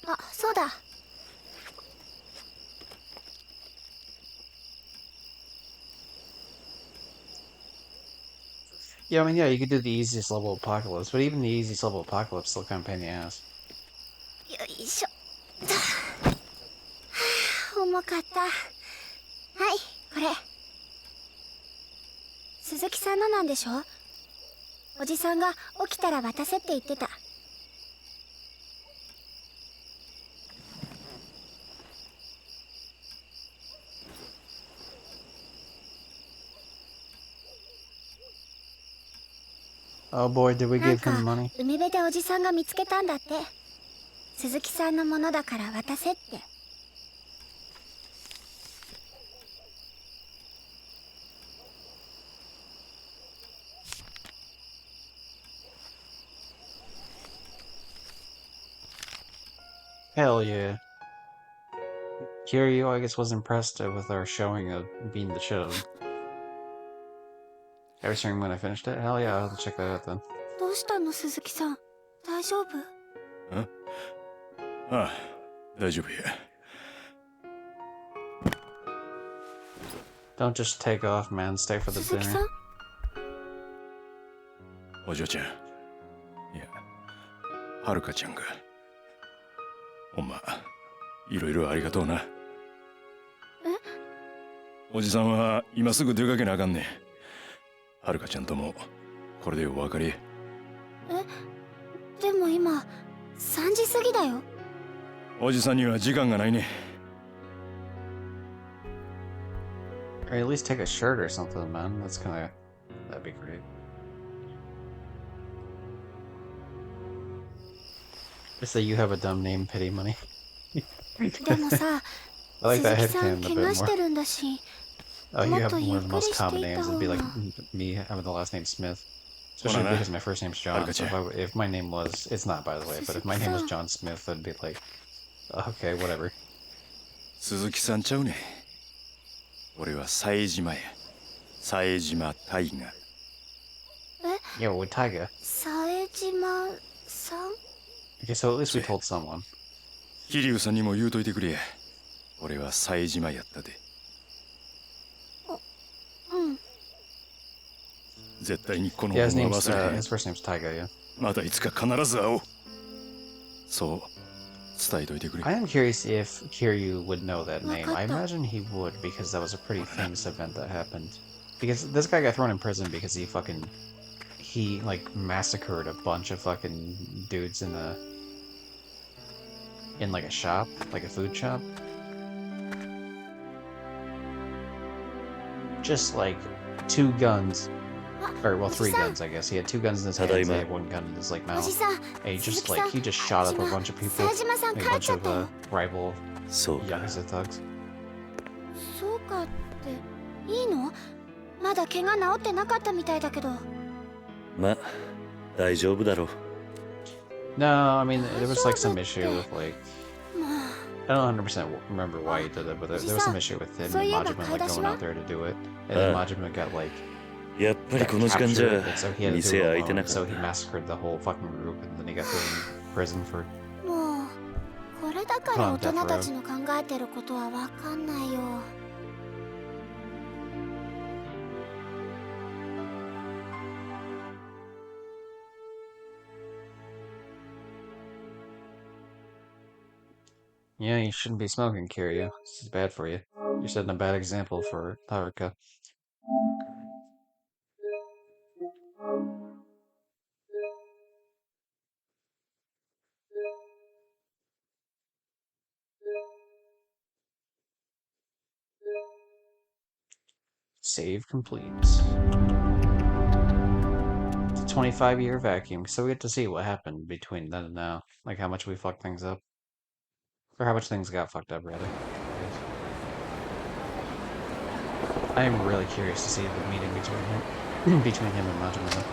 あ、そうだ。Yeah, I mean, yeah, you could do the easiest level apocalypse, but even the easiest level apocalypse still kind of pain in the ass. よいしょ。重かった。はい、これ。鈴木さんのなんでしょ？おじさんが起きたら渡せって言ってた。Oh boy, did we なん give か him money? 海辺でおじさんが見つけたんだって。鈴木さんのものだから渡せって。Hell yeah. Kiryu, I guess, was impressed with our showing of beating the shit out of him. Every stream when I finished it? Hell yeah, I'll have to check that out then. どうしたの鈴木さん大丈夫ああ、大丈夫や。Don't just take off, man. Stay for the 鈴木 dinner. さんお嬢ちゃん。いや、はるかちゃんが。ほんま、いろいろありがとうな。おじさんは今すぐ出かけなあかんねん。はるかちゃんともこれでお別れ。でも今3時過ぎだよ。おじさんには時間がないね。Or at least take a shirt or something, man. That'd be great. Just say you have a dumb name, pity money. でもさ I like 鈴 that 木さん headcanon a 怪 bit 我して more. るんだし Oh, you have one of the most common もっとゆっくりしていた names. It'd be like 方が me having the last name Smith. Hold Especially on, because my first name's John. So Arkache. if my name was... It's not, by the way, but if my name was John Smith, that'd be like... Okay, whatever. 鈴木さんちゃうねん。俺は冴島や。冴島大河。Yo, with Taiga. 冴島さん Okay, so at least we told someone. 桐生さんにも言うといてくれや。俺は冴島やったで。うん。絶対にこの Yeah, 恩は忘れへん。 his first name's Taiga, yeah. またいつか必ず会おう。そう伝えといてくれ。 I am curious if Kiryu would know that name. I Wakata. imagine he would, because that was a pretty famous event that happened. Because this guy got thrown in prison because he like massacred a bunch of fucking dudes in like a shop, like a food shop. Just like 2 guns. Or, well, 3 guns, I guess. He had 2 guns in his hands, he had 1 gun in his, like, お mouth. じさん And he 鈴木さん just shot up a bunch of people. 冴島さん Like 帰 a っ bunch ちゃっ of, たよ rival そうか。 Yakuza thugs. そうかっていいのまだ怪我治ってなかったみたいだけどま、大丈夫だろう。 No, I mean, there was, like, some issue with, like... もう I don't 100% remember why he did it, but there was some issue with him and Majima, like, going out there to do it. And then Majima got, like... やっぱり got この時間じ captured, ゃ and so he had to 店 do it 開いてな alone. か So っ he massacred the whole fucking group, and then he got thrown in prison for... もうこれだから大人たちの考えてることはわかんないよ Yeah, you shouldn't be smoking, Kiryu. This is bad for you. You're setting a bad example for Haruka. Save complete. It's a 25-year vacuum, so we get to see what happened between then and now. Like how much we fucked things up. Or how much things got fucked up, rather. I am really curious to see the meeting between him and Majima.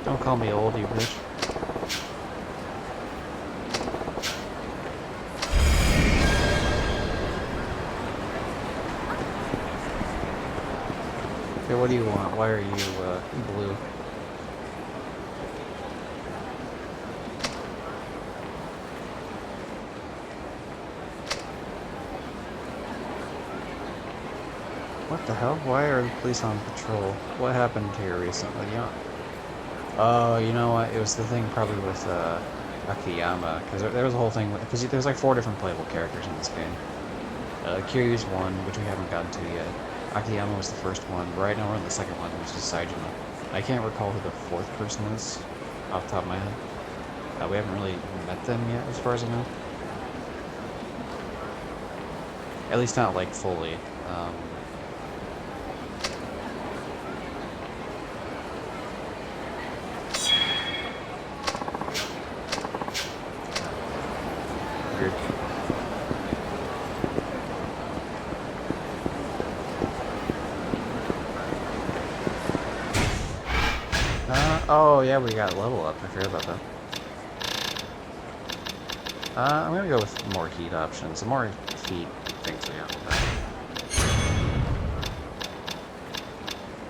Don't call me old, you bitch. Okay, what do you want? Why are you, blue? What the hell? Why are the police on patrol? What happened here recently? Oh, you know what? It was the thing probably with, Akiyama, because there was a whole thing, because there's like 4 different playable characters in this game. Kiryu's one, which we haven't gotten to yet. Akiyama was the first one. Right now we're on the second one, which is Saijima. I can't recall who the 4th person is, off the top of my head. We haven't really met them yet, as far as I know. At least not, like, fully. Weird. Oh, yeah, we got level up. I forgot about that. I'm gonna go with more heat options. The more heat things we have, the better.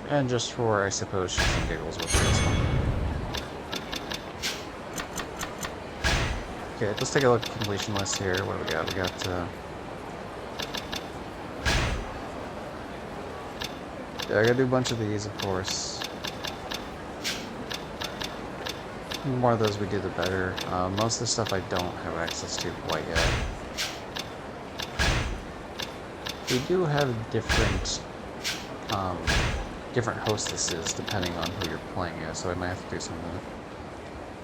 And just for, I suppose, shits and giggles with this one. Okay, let's take a look at the completion list here. What do we got? We got, yeah, I gotta do a bunch of these, of course. The more of those we do, the better. Most of the stuff I don't have access to quite yet. We do have different, different hostesses depending on who you're playing as, so I might have to do some of that.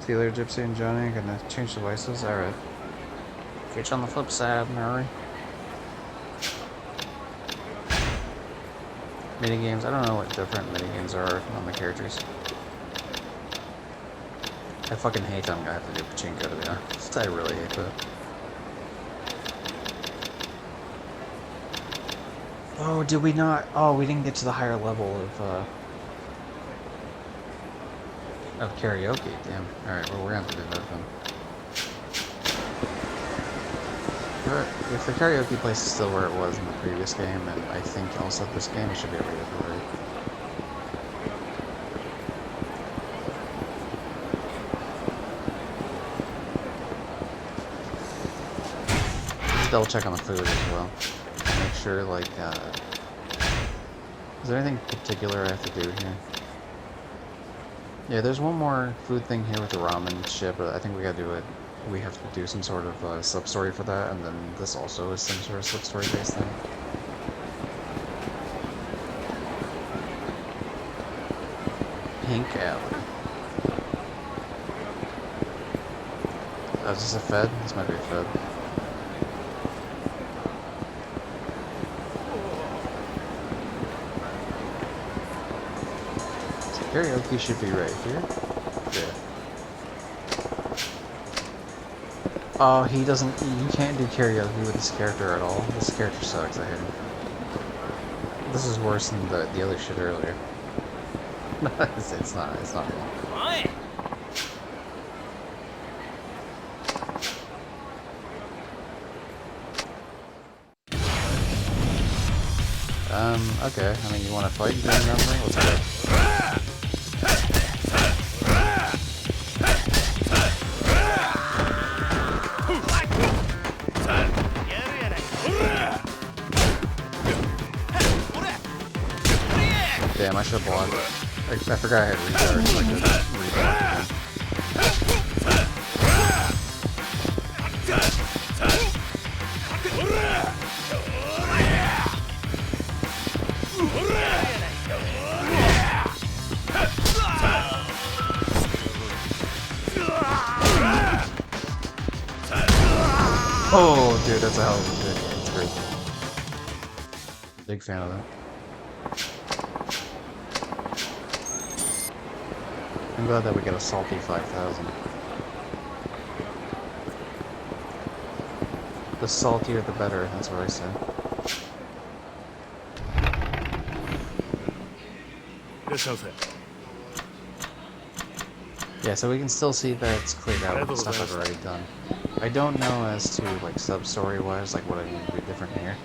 See you later, Gypsy and Johnny. Gonna change devices? Alright. Catch you on the flip side, Mary. Minigames. I don't know what different minigames are on the characters. I fucking hate that I'm gonna have to do pachinko, to be honest. I really hate that. Oh, did we not? Oh, we didn't get to the higher level of karaoke. Damn. Alright, well, we're gonna have to do that then. But if the karaoke place is still where it was in the previous game, and I think also this game, it should be able to get it right. Just double check on the food as well. Make sure, like, is there anything particular I have to do here? Yeah, there's one more food thing here with the ramen ship, but I think we gotta do it. We have to do some sort of sub-story for that, and then this also is some sort of sub-story based thing. Pink Alley. Oh, is this a Fed? This might be a Fed. So karaoke should be right here. Yeah. Oh, he doesn't. You can't do karaoke with this character at all. This character sucks. I hate him. This is worse than the other shit earlier. it's not. It's not real. Okay. I mean, you want to fight during memory? Let's go. Damn, I should have blocked. I forgot I had recharge, so I could reblock again. Oh, dude, that's a hell of a pick. That's great. Big fan of that. I'm glad that we get a salty 5,000. The saltier the better, that's what I say. Yeah, so we can still see that it's cleared out with the stuff I've already done. I don't know as to, like, sub-story wise, like, what I need to do different here.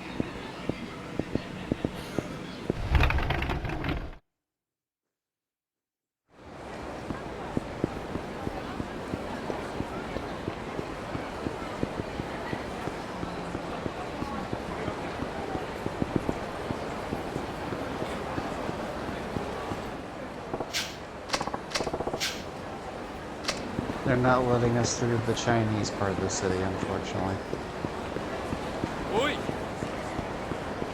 They're not letting us through the Chinese part of the city, unfortunately. Oi!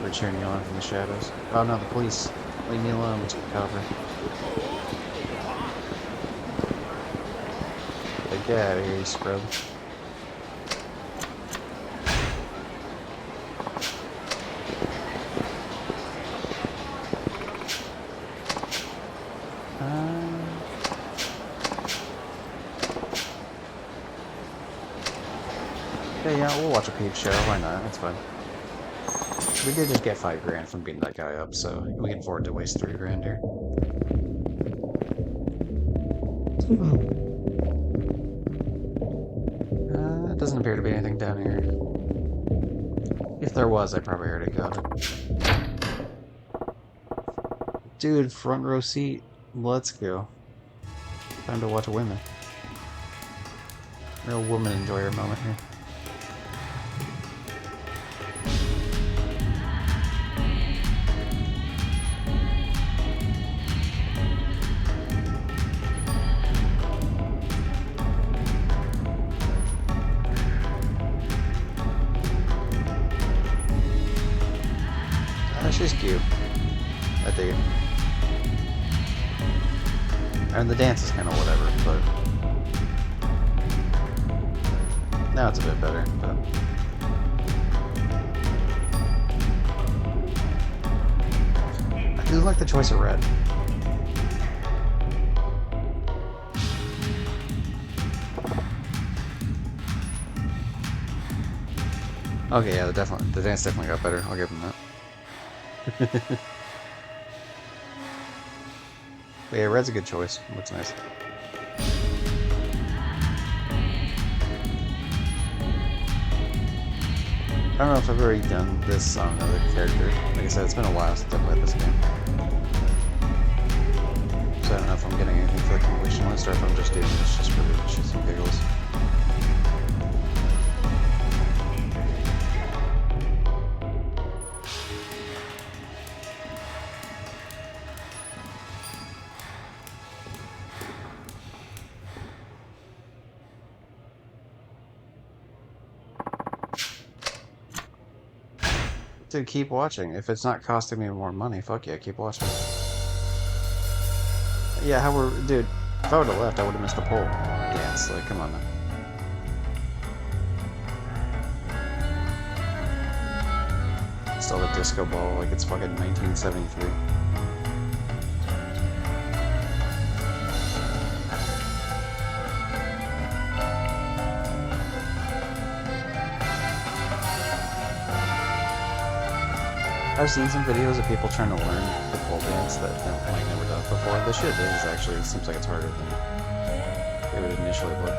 We're cheering you on from the shadows. Oh no, the police. Leave me alone, Mr. Copper. Like, get out of here, you scrub. Yeah, we'll watch a peep show. Why not? That's fine. We did just get 5 grand from beating that guy up, so we can afford to waste 3 grand here. It doesn't appear to be anything down here. If there was, I probably already got it. Dude, front row seat. Let's go. Time to watch women. Real woman enjoyer moment here. She's cute. I dig it. And the dance is kind of whatever, but now it's a bit better. But I do like the choice of red. Okay, yeah, the dance definitely got better. I'll give him that. But yeah, red's a good choice. Looks nice. I don't know if I've already done this on another character. Like I said, it's been a while since I played this game. So I don't know if I'm getting anything for the completion list or if I'm just doing this just for shits and giggles. Dude, keep watching. If it's not costing me more money, fuck yeah, keep watching. Yeah, dude, if I would have left, I would have missed the pole dance. Like, come on now. Still the disco ball, like it's fucking 1973. I've seen some videos of people trying to learn the pole dance that like never done it before. The shit is actually, it seems like it's harder than it would initially look.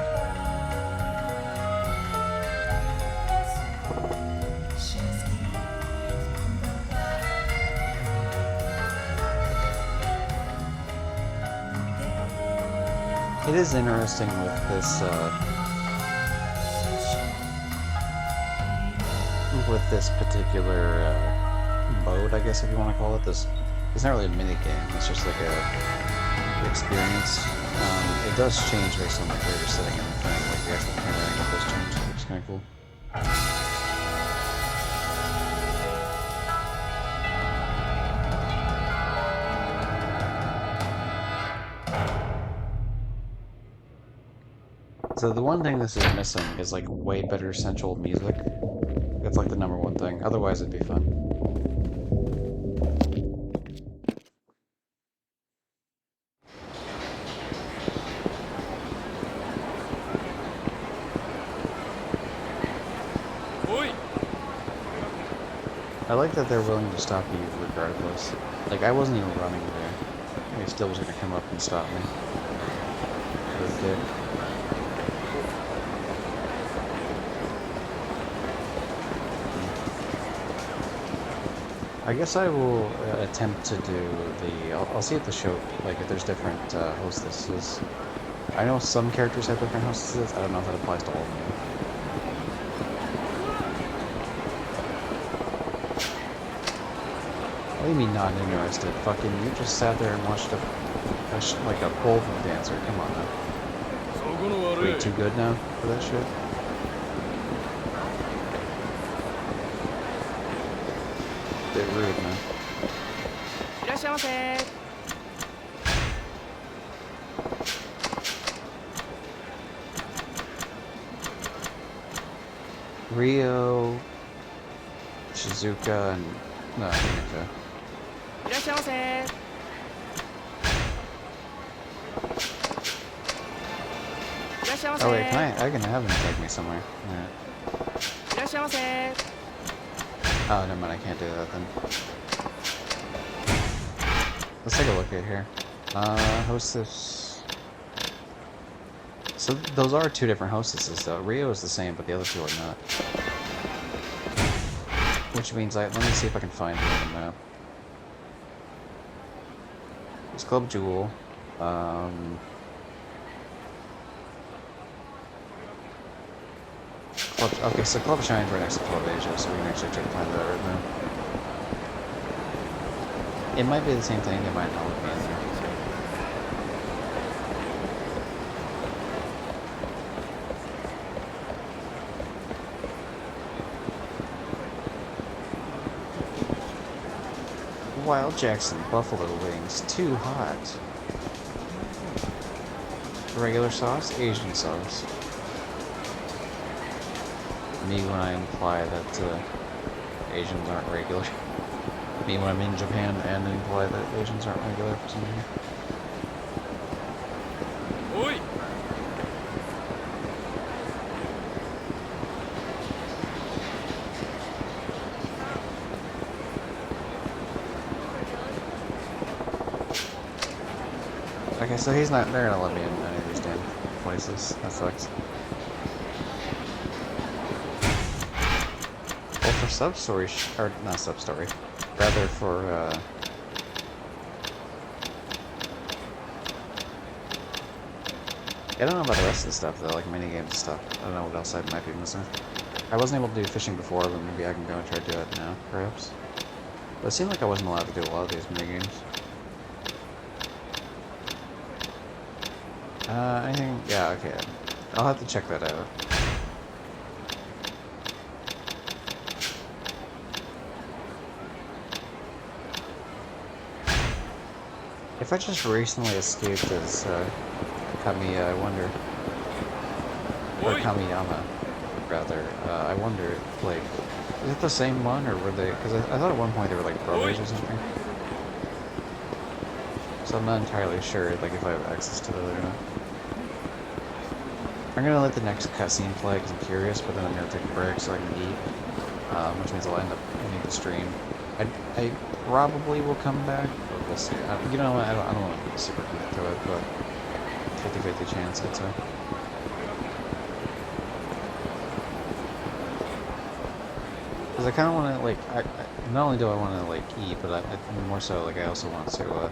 It is interesting with this particular mode, I guess if you want to call it this. It's not really a mini game. It's just like a experience. It does change based on like where you're sitting and everything. Like the actual camera angle does change, which is kind of cool. So the one thing this is missing is like way better central music. That's like the #1 thing. Otherwise it'd be fun. I like that they're willing to stop you regardless. Like, I wasn't even running there. He still was gonna come up and stop me. What a dick. I guess I will attempt to do the... I'll see if the show, like, if there's different hostesses. I know some characters have different hostesses. I don't know if that applies to all of them. What do you mean not interested? Fucking, you just sat there and watched like a pole dancer. Come on now. Are you too good now for that shit? Bit rude, man. Rio, Shizuka, and no, Himika. Oh wait, I can have him take me somewhere. Alright. Oh, never mind, I can't do that then. Let's take a look at here. Hostess. So those are two different hostesses, though. Rio is the same, but the other two are not. Which means let me see if I can find it on the map. It's Club Jewel. Okay, so Club Shine's right next to Club Asia, so we can actually try to find that right now. It might be the same thing, it might not be in there. Wild Jackson Buffalo Wings, too hot. Regular sauce, Asian sauce. Me when I imply that Asians aren't regular. Me when I'm in Japan and imply that Asians aren't regular for some reason. Oi! Okay, so they're gonna let me in any of these damn places. That sucks. Well, for sub-story, or not sub-story, rather for, I don't know about the rest of the stuff, though, like minigames and stuff. I don't know what else I might be missing. I wasn't able to do fishing before, but maybe I can go and try to do it now, perhaps. But it seemed like I wasn't allowed to do a lot of these minigames. Anything? Yeah, okay. I'll have to check that out. If I just recently escaped as, Kamiya, I wonder... Or Kamiyama, rather. I wonder, like... Is it the same one, or were they... Because I thought at one point they were, like, brothers or something. So I'm not entirely sure, like, if I have access to that or not. I'm gonna let the next cutscene play, because I'm curious, but then I'm gonna take a break so I can eat. Which means I'll end up ending the stream. I probably will come back, but we'll see. You know what, I don't want to be super commit to it, but 50-50 chance, I'd say. Because I kind of want to, like, not only do I want to, like, eat, but more so, like, I also want to,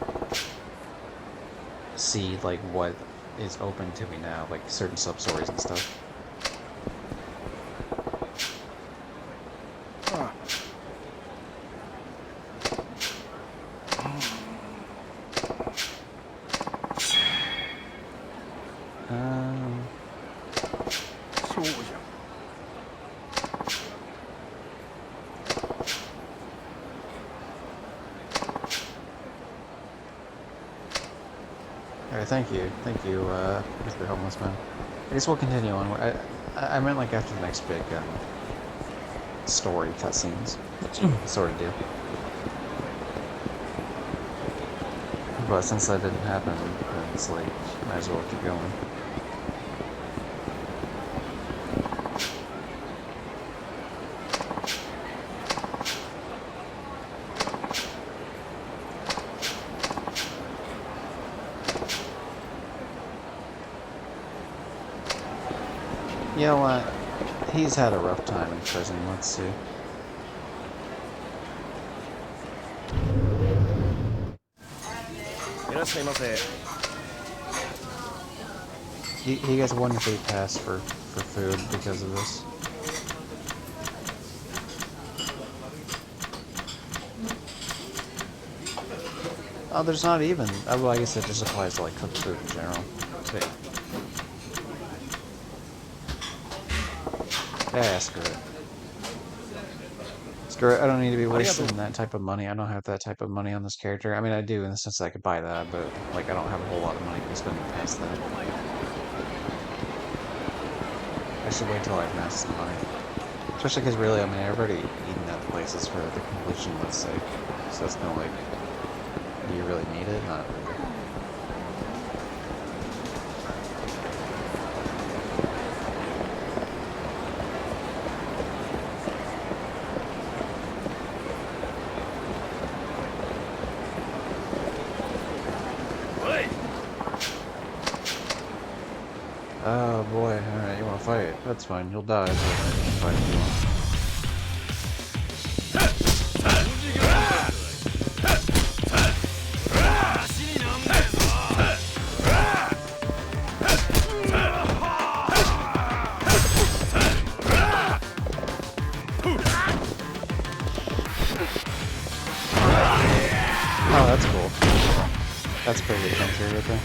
see, like, what is open to me now, like, certain sub-stories and stuff. Alright, thank you, Mr. Homeless Man. I guess we'll continue on. I meant like after the next big story cutscenes, sort of deal. But since that didn't happen, then it's like might as well keep going. You know what? He's had a rough time in prison. Let's see. He gets one free pass for food because of this. Oh, there's not even. Oh, well, I guess it just applies to like cooked food in general. So, yeah, screw it. Screw it, I don't need to be wasting that type of money. I don't have that type of money on this character. I mean, I do in the sense that I could buy that, but, like, I don't have a whole lot of money to be spending past that. I should wait till I've amassed some money. Especially because, really, I mean, I've already eaten at the places for the completion, let's say. So it's kind of like, do you really need it? Not really. Oh boy, alright, you wanna fight? That's fine, you'll die, but fight if you want. Oh, that's cool. That's pretty good chance right there.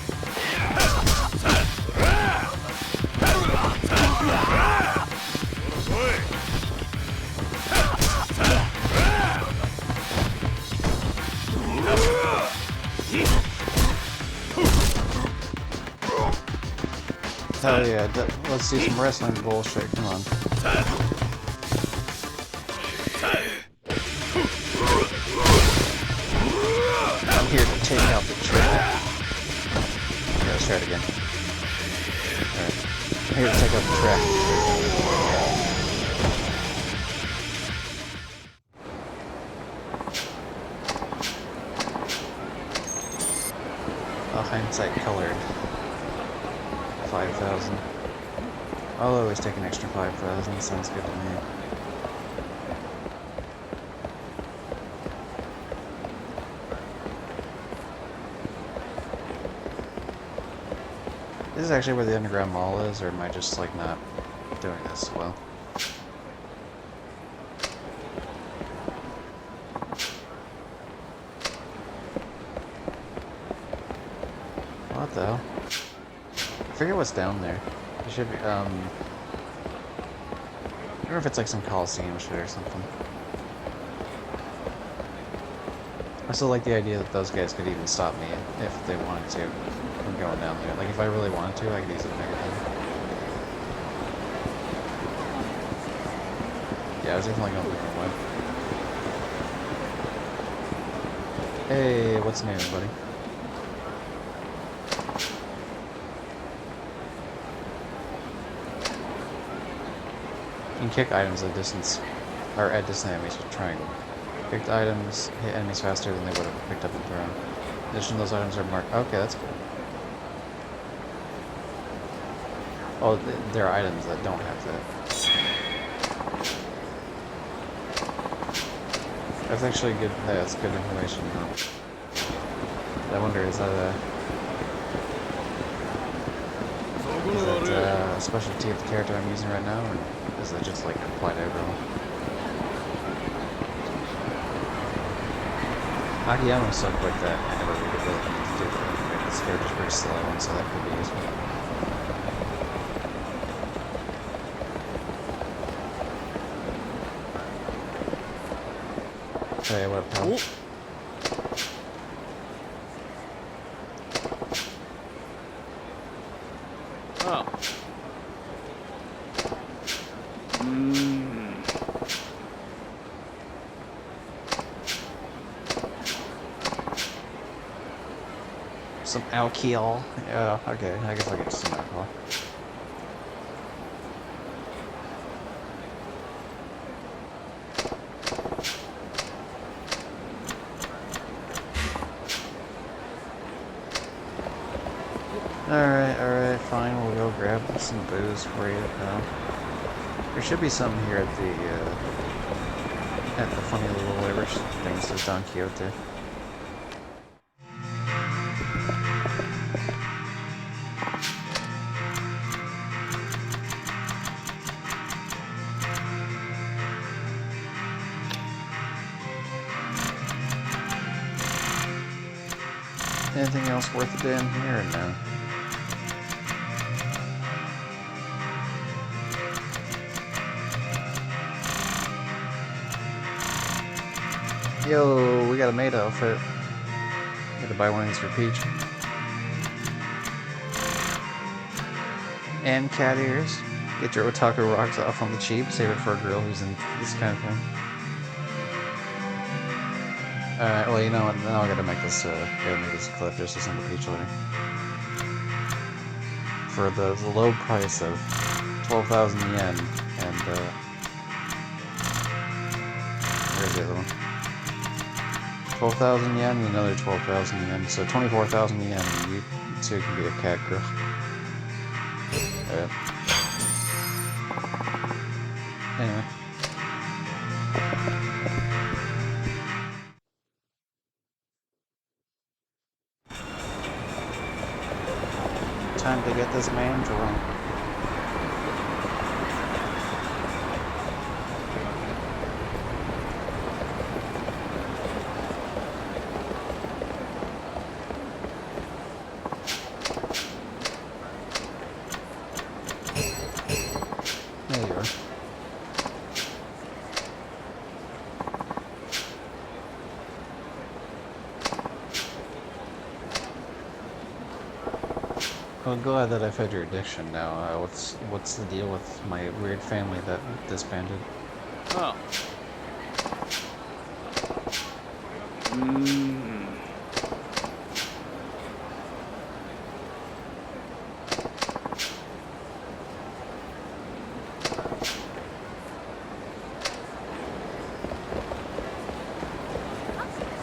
Hell yeah, let's do some wrestling bullshit, come on. I'm here to take out the track. Okay, let's try it again. Alright. I'm here to take out the track. Oh, hindsight colored. 5,000. I'll always take an extra 5,000, sounds good to me. This is actually where the underground mall is, or am I just like not doing this well? What the hell? I forget what's down there. It should be, I wonder if it's like some Coliseum shit or something. I still like the idea that those guys could even stop me if they wanted to from going down there. Like, if I really wanted to, I could easily make it down. Yeah, I was definitely going a different way. Hey, what's new, buddy? You can kick items at distance, or at distant enemies with triangle. Kicked items hit enemies faster than they would have picked up and thrown. In addition, those items are marked. Okay, that's cool. Oh, there are items that don't have that. That's actually good. That's good information. I wonder, is that a specialty of the character I'm using right now, or is it just like applied to everyone? Akiyama's so quick that I never really need to do that. This character's pretty slow, and so that could be useful. Hey, what up, pal? Some alcohol. Yeah, okay. I guess I'll get some alcohol. Alright, fine. We'll go grab some booze for you, pal. There should be some here at the funny little whatever thing that says Don Quixote. Anything else worth it in here or no? Yo, we got a maid outfit. Gotta buy one of these for Peach. And cat ears. Get your otaku rocks off on the cheap. Save it for a girl who's in this kind of thing. Alright, well, you know what? Now I gotta make this clip just to send to Peach later. For the low price of 12,000 yen, and, where's the other one? 12,000 yen and another 12,000 yen, so 24,000 yen, and you two can be a cat girl. Alright. Anyway. Time to get this man drunk. There you are. Well, glad that I fed your addiction now. What's the deal with my weird family that disbanded?あ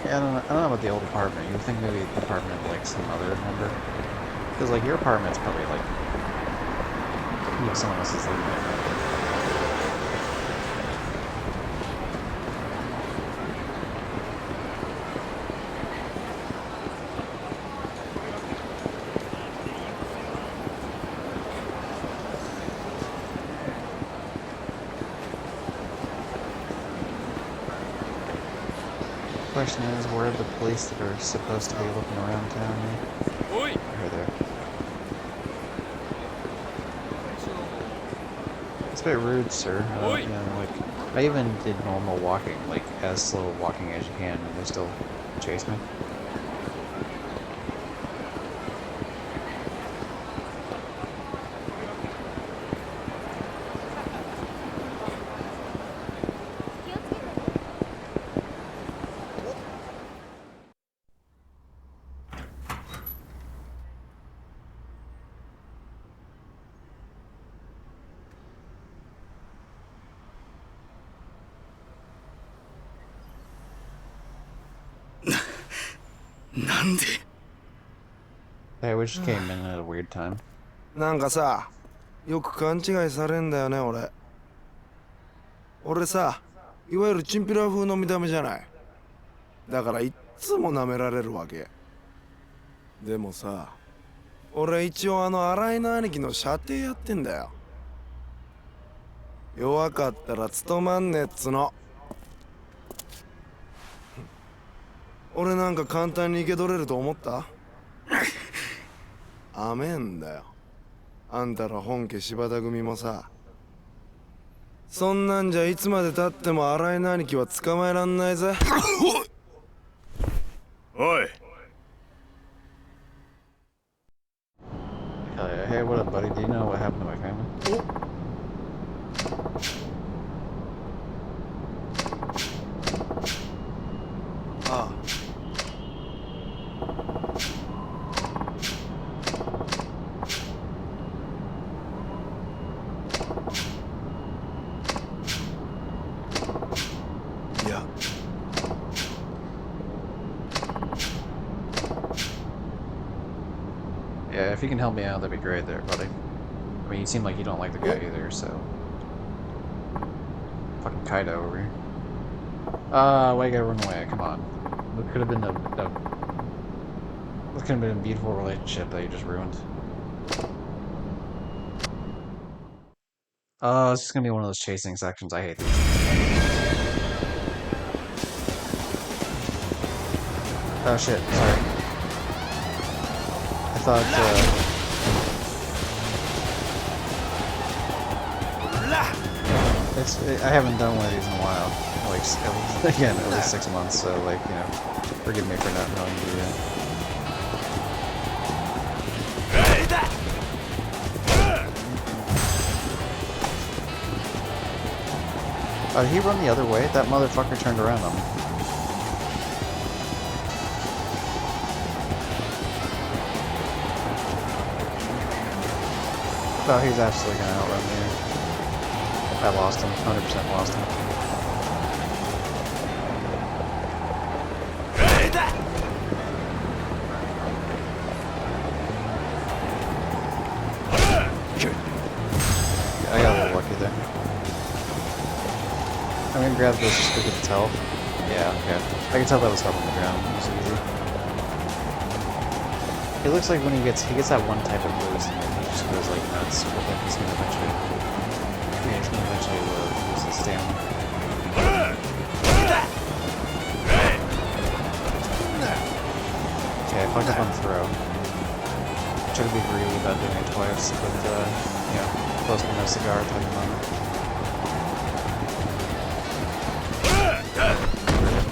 Yeah, I don't know about the old apartment. You think maybe the apartment like some other member? Because like your apartment's probably like, you know, someone else is living there. Question is, where are the police that are supposed to be looking around town here?おい Right there. It's a bit rude, sir. Oi. You know, like, I even did normal walking, like, as slow walking as you can, and they still chase me. Hey, we just came in at a weird time. なんかさ、よく勘違いされんだよね、俺。俺さ、いわゆるチンピラ風の見た目じゃない。だからいっつも舐められるわけ。でもさ、俺一応新井の兄貴の舎弟やってんだよ。弱かったら務まんねえっつの。俺なんか簡単に生け取れると思った？アメんだよ。あんたら本家柴田組もさ、そんなんじゃいつまでたっても新井の兄貴は捕まえらんないぜ。おい Hey, what up, buddy? Do you know what happened to my family? Ah. Yeah. Yeah, if you can help me out, that'd be great there, buddy. I mean, you seem like you don't like the guy either, so... Fucking Kaido over here. Why you gotta run away? Come on. It could have been it could have been a beautiful relationship that you just ruined. Oh, it's just gonna be one of those chasing sections. I hate these. Oh shit, sorry. I thought, I haven't done one of these in a while. Like, again, at least 6 months, so, like, you know, forgive me for not knowing to do that. Oh, did he run the other way? That motherfucker turned around on me. Oh, he's absolutely gonna outrun me. I lost him. 100% lost him. gonna grab this just to get its health. Yeah, okay. I can tell that was health on the ground. It was easy. It looks like when he gets that one type of boost, and then he just goes like nuts. But then he's gonna eventually, yeah, he's gonna eventually lose his stamina. Okay, I fucked up on throw. I tried to be greedy about doing it twice, but you know, close to no cigar type of moment.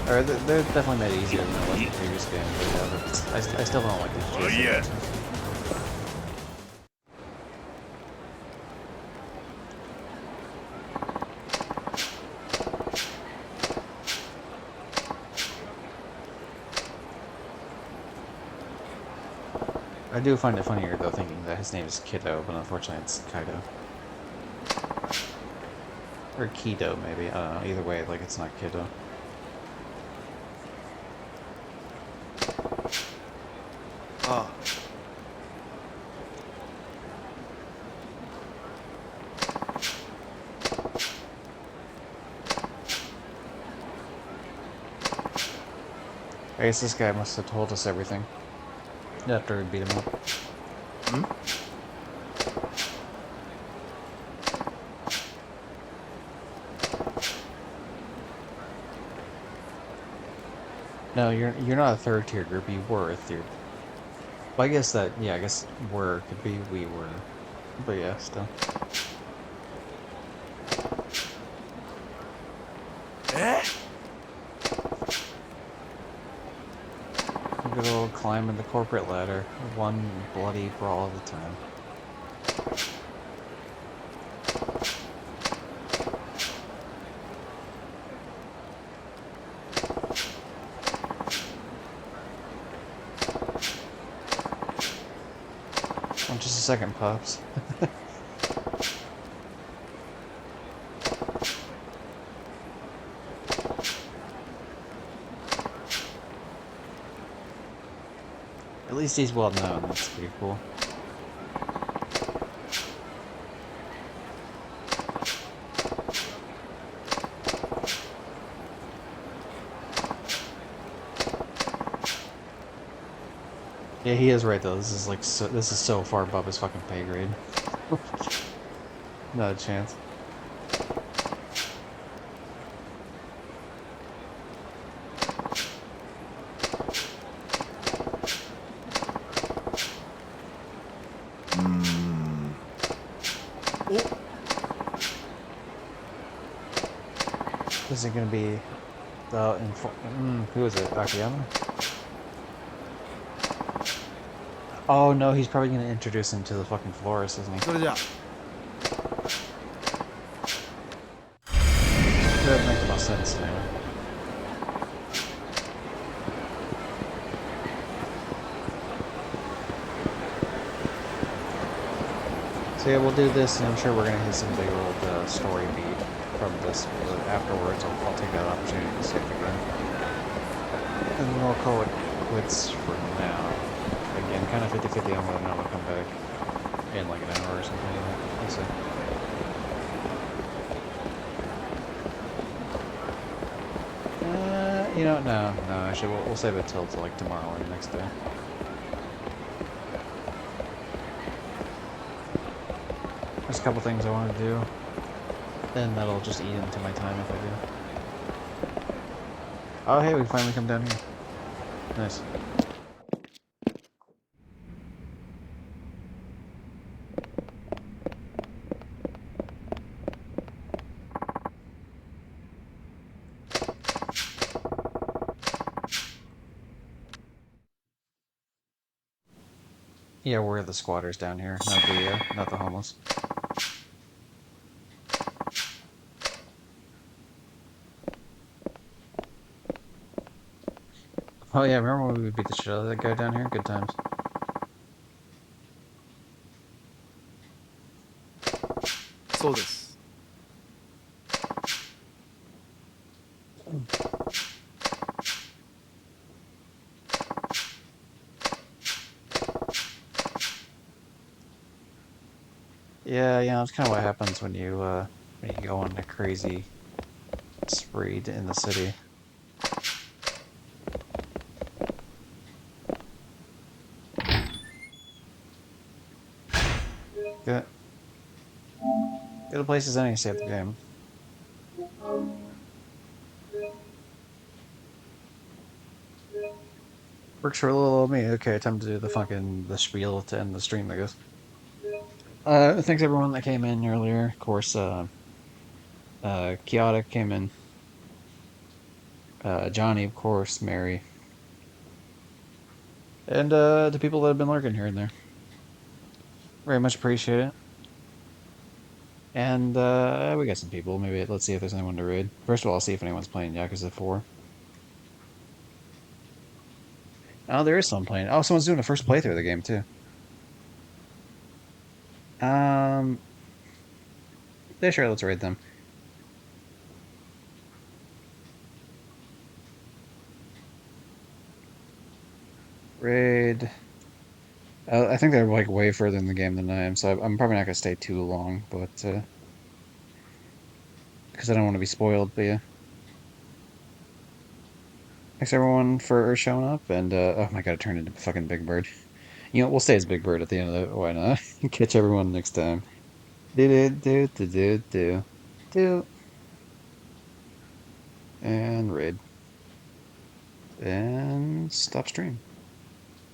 Or they're definitely made it easier than it was in the previous game, but yeah, but I still don't like these chases. I do find it funnier though thinking that his name is Kiddo, but unfortunately it's Kaido. Or Kido maybe, I don't know, either way, like it's not Kiddo. Ah. I guess this guy must have told us everything after we beat him up. Hmm? No, you're not a third tier group, you were a third. Well, I guess that, yeah, I guess were could be we were. But yeah, still. Good old climbing the corporate ladder, one bloody brawl at a time. Oh, just a second, Pops. At least he's well known, that's pretty cool. Yeah, he is right though. This is like this is so far above his fucking pay grade. Not a chance. Is it gonna be the who is it? Akiyama? Oh no, he's probably gonna introduce him to the fucking florist, isn't he? それじゃ That would make the most sense now. So yeah, we'll do this, and I'm sure we're gonna hit some big old story beat from this. But afterwards, I'll take that opportunity to save again, and then I'll call it quits for now. Again, kind of 50-50 on whether or not I'll come back in like an hour or something like that. We'll see. You know, no, actually, we'll save it till like tomorrow or the next day. There's a couple things I want to do, and that'll just eat into my time if I do. Oh, hey, we finally come down here. Nice. Yeah, we're the squatters down here, not the homeless. Oh yeah, remember when we beat the shit out of that guy down here? Good times.そうです Yeah, it's kind of what happens when you go on a crazy boss raid in the city. Good. Go to places any save the game. Works for a little old me. Okay, time to do the spiel to end the stream, I guess. Thanks everyone that came in earlier. Of course, Chaotic came in. Johnny, of course, Mary. And the people that have been lurking here and there. Very much appreciate it. And we got some people. Maybe let's see if there's anyone to raid. First of all, I'll see if anyone's playing Yakuza 4. Oh, there is someone playing. Oh, someone's doing a first playthrough of the game too. Um, yeah, sure, let's raid them. Raid. I think they're like way further in the game than I am, so I'm probably not gonna stay too long, but because I don't want to be spoiled. But yeah, thanks everyone for showing up, and oh my god, it turned into fucking Big Bird. You know, we'll stay as Big Bird at the end of it. Why not? Catch everyone next time. Do do do do do do and raid and stop stream.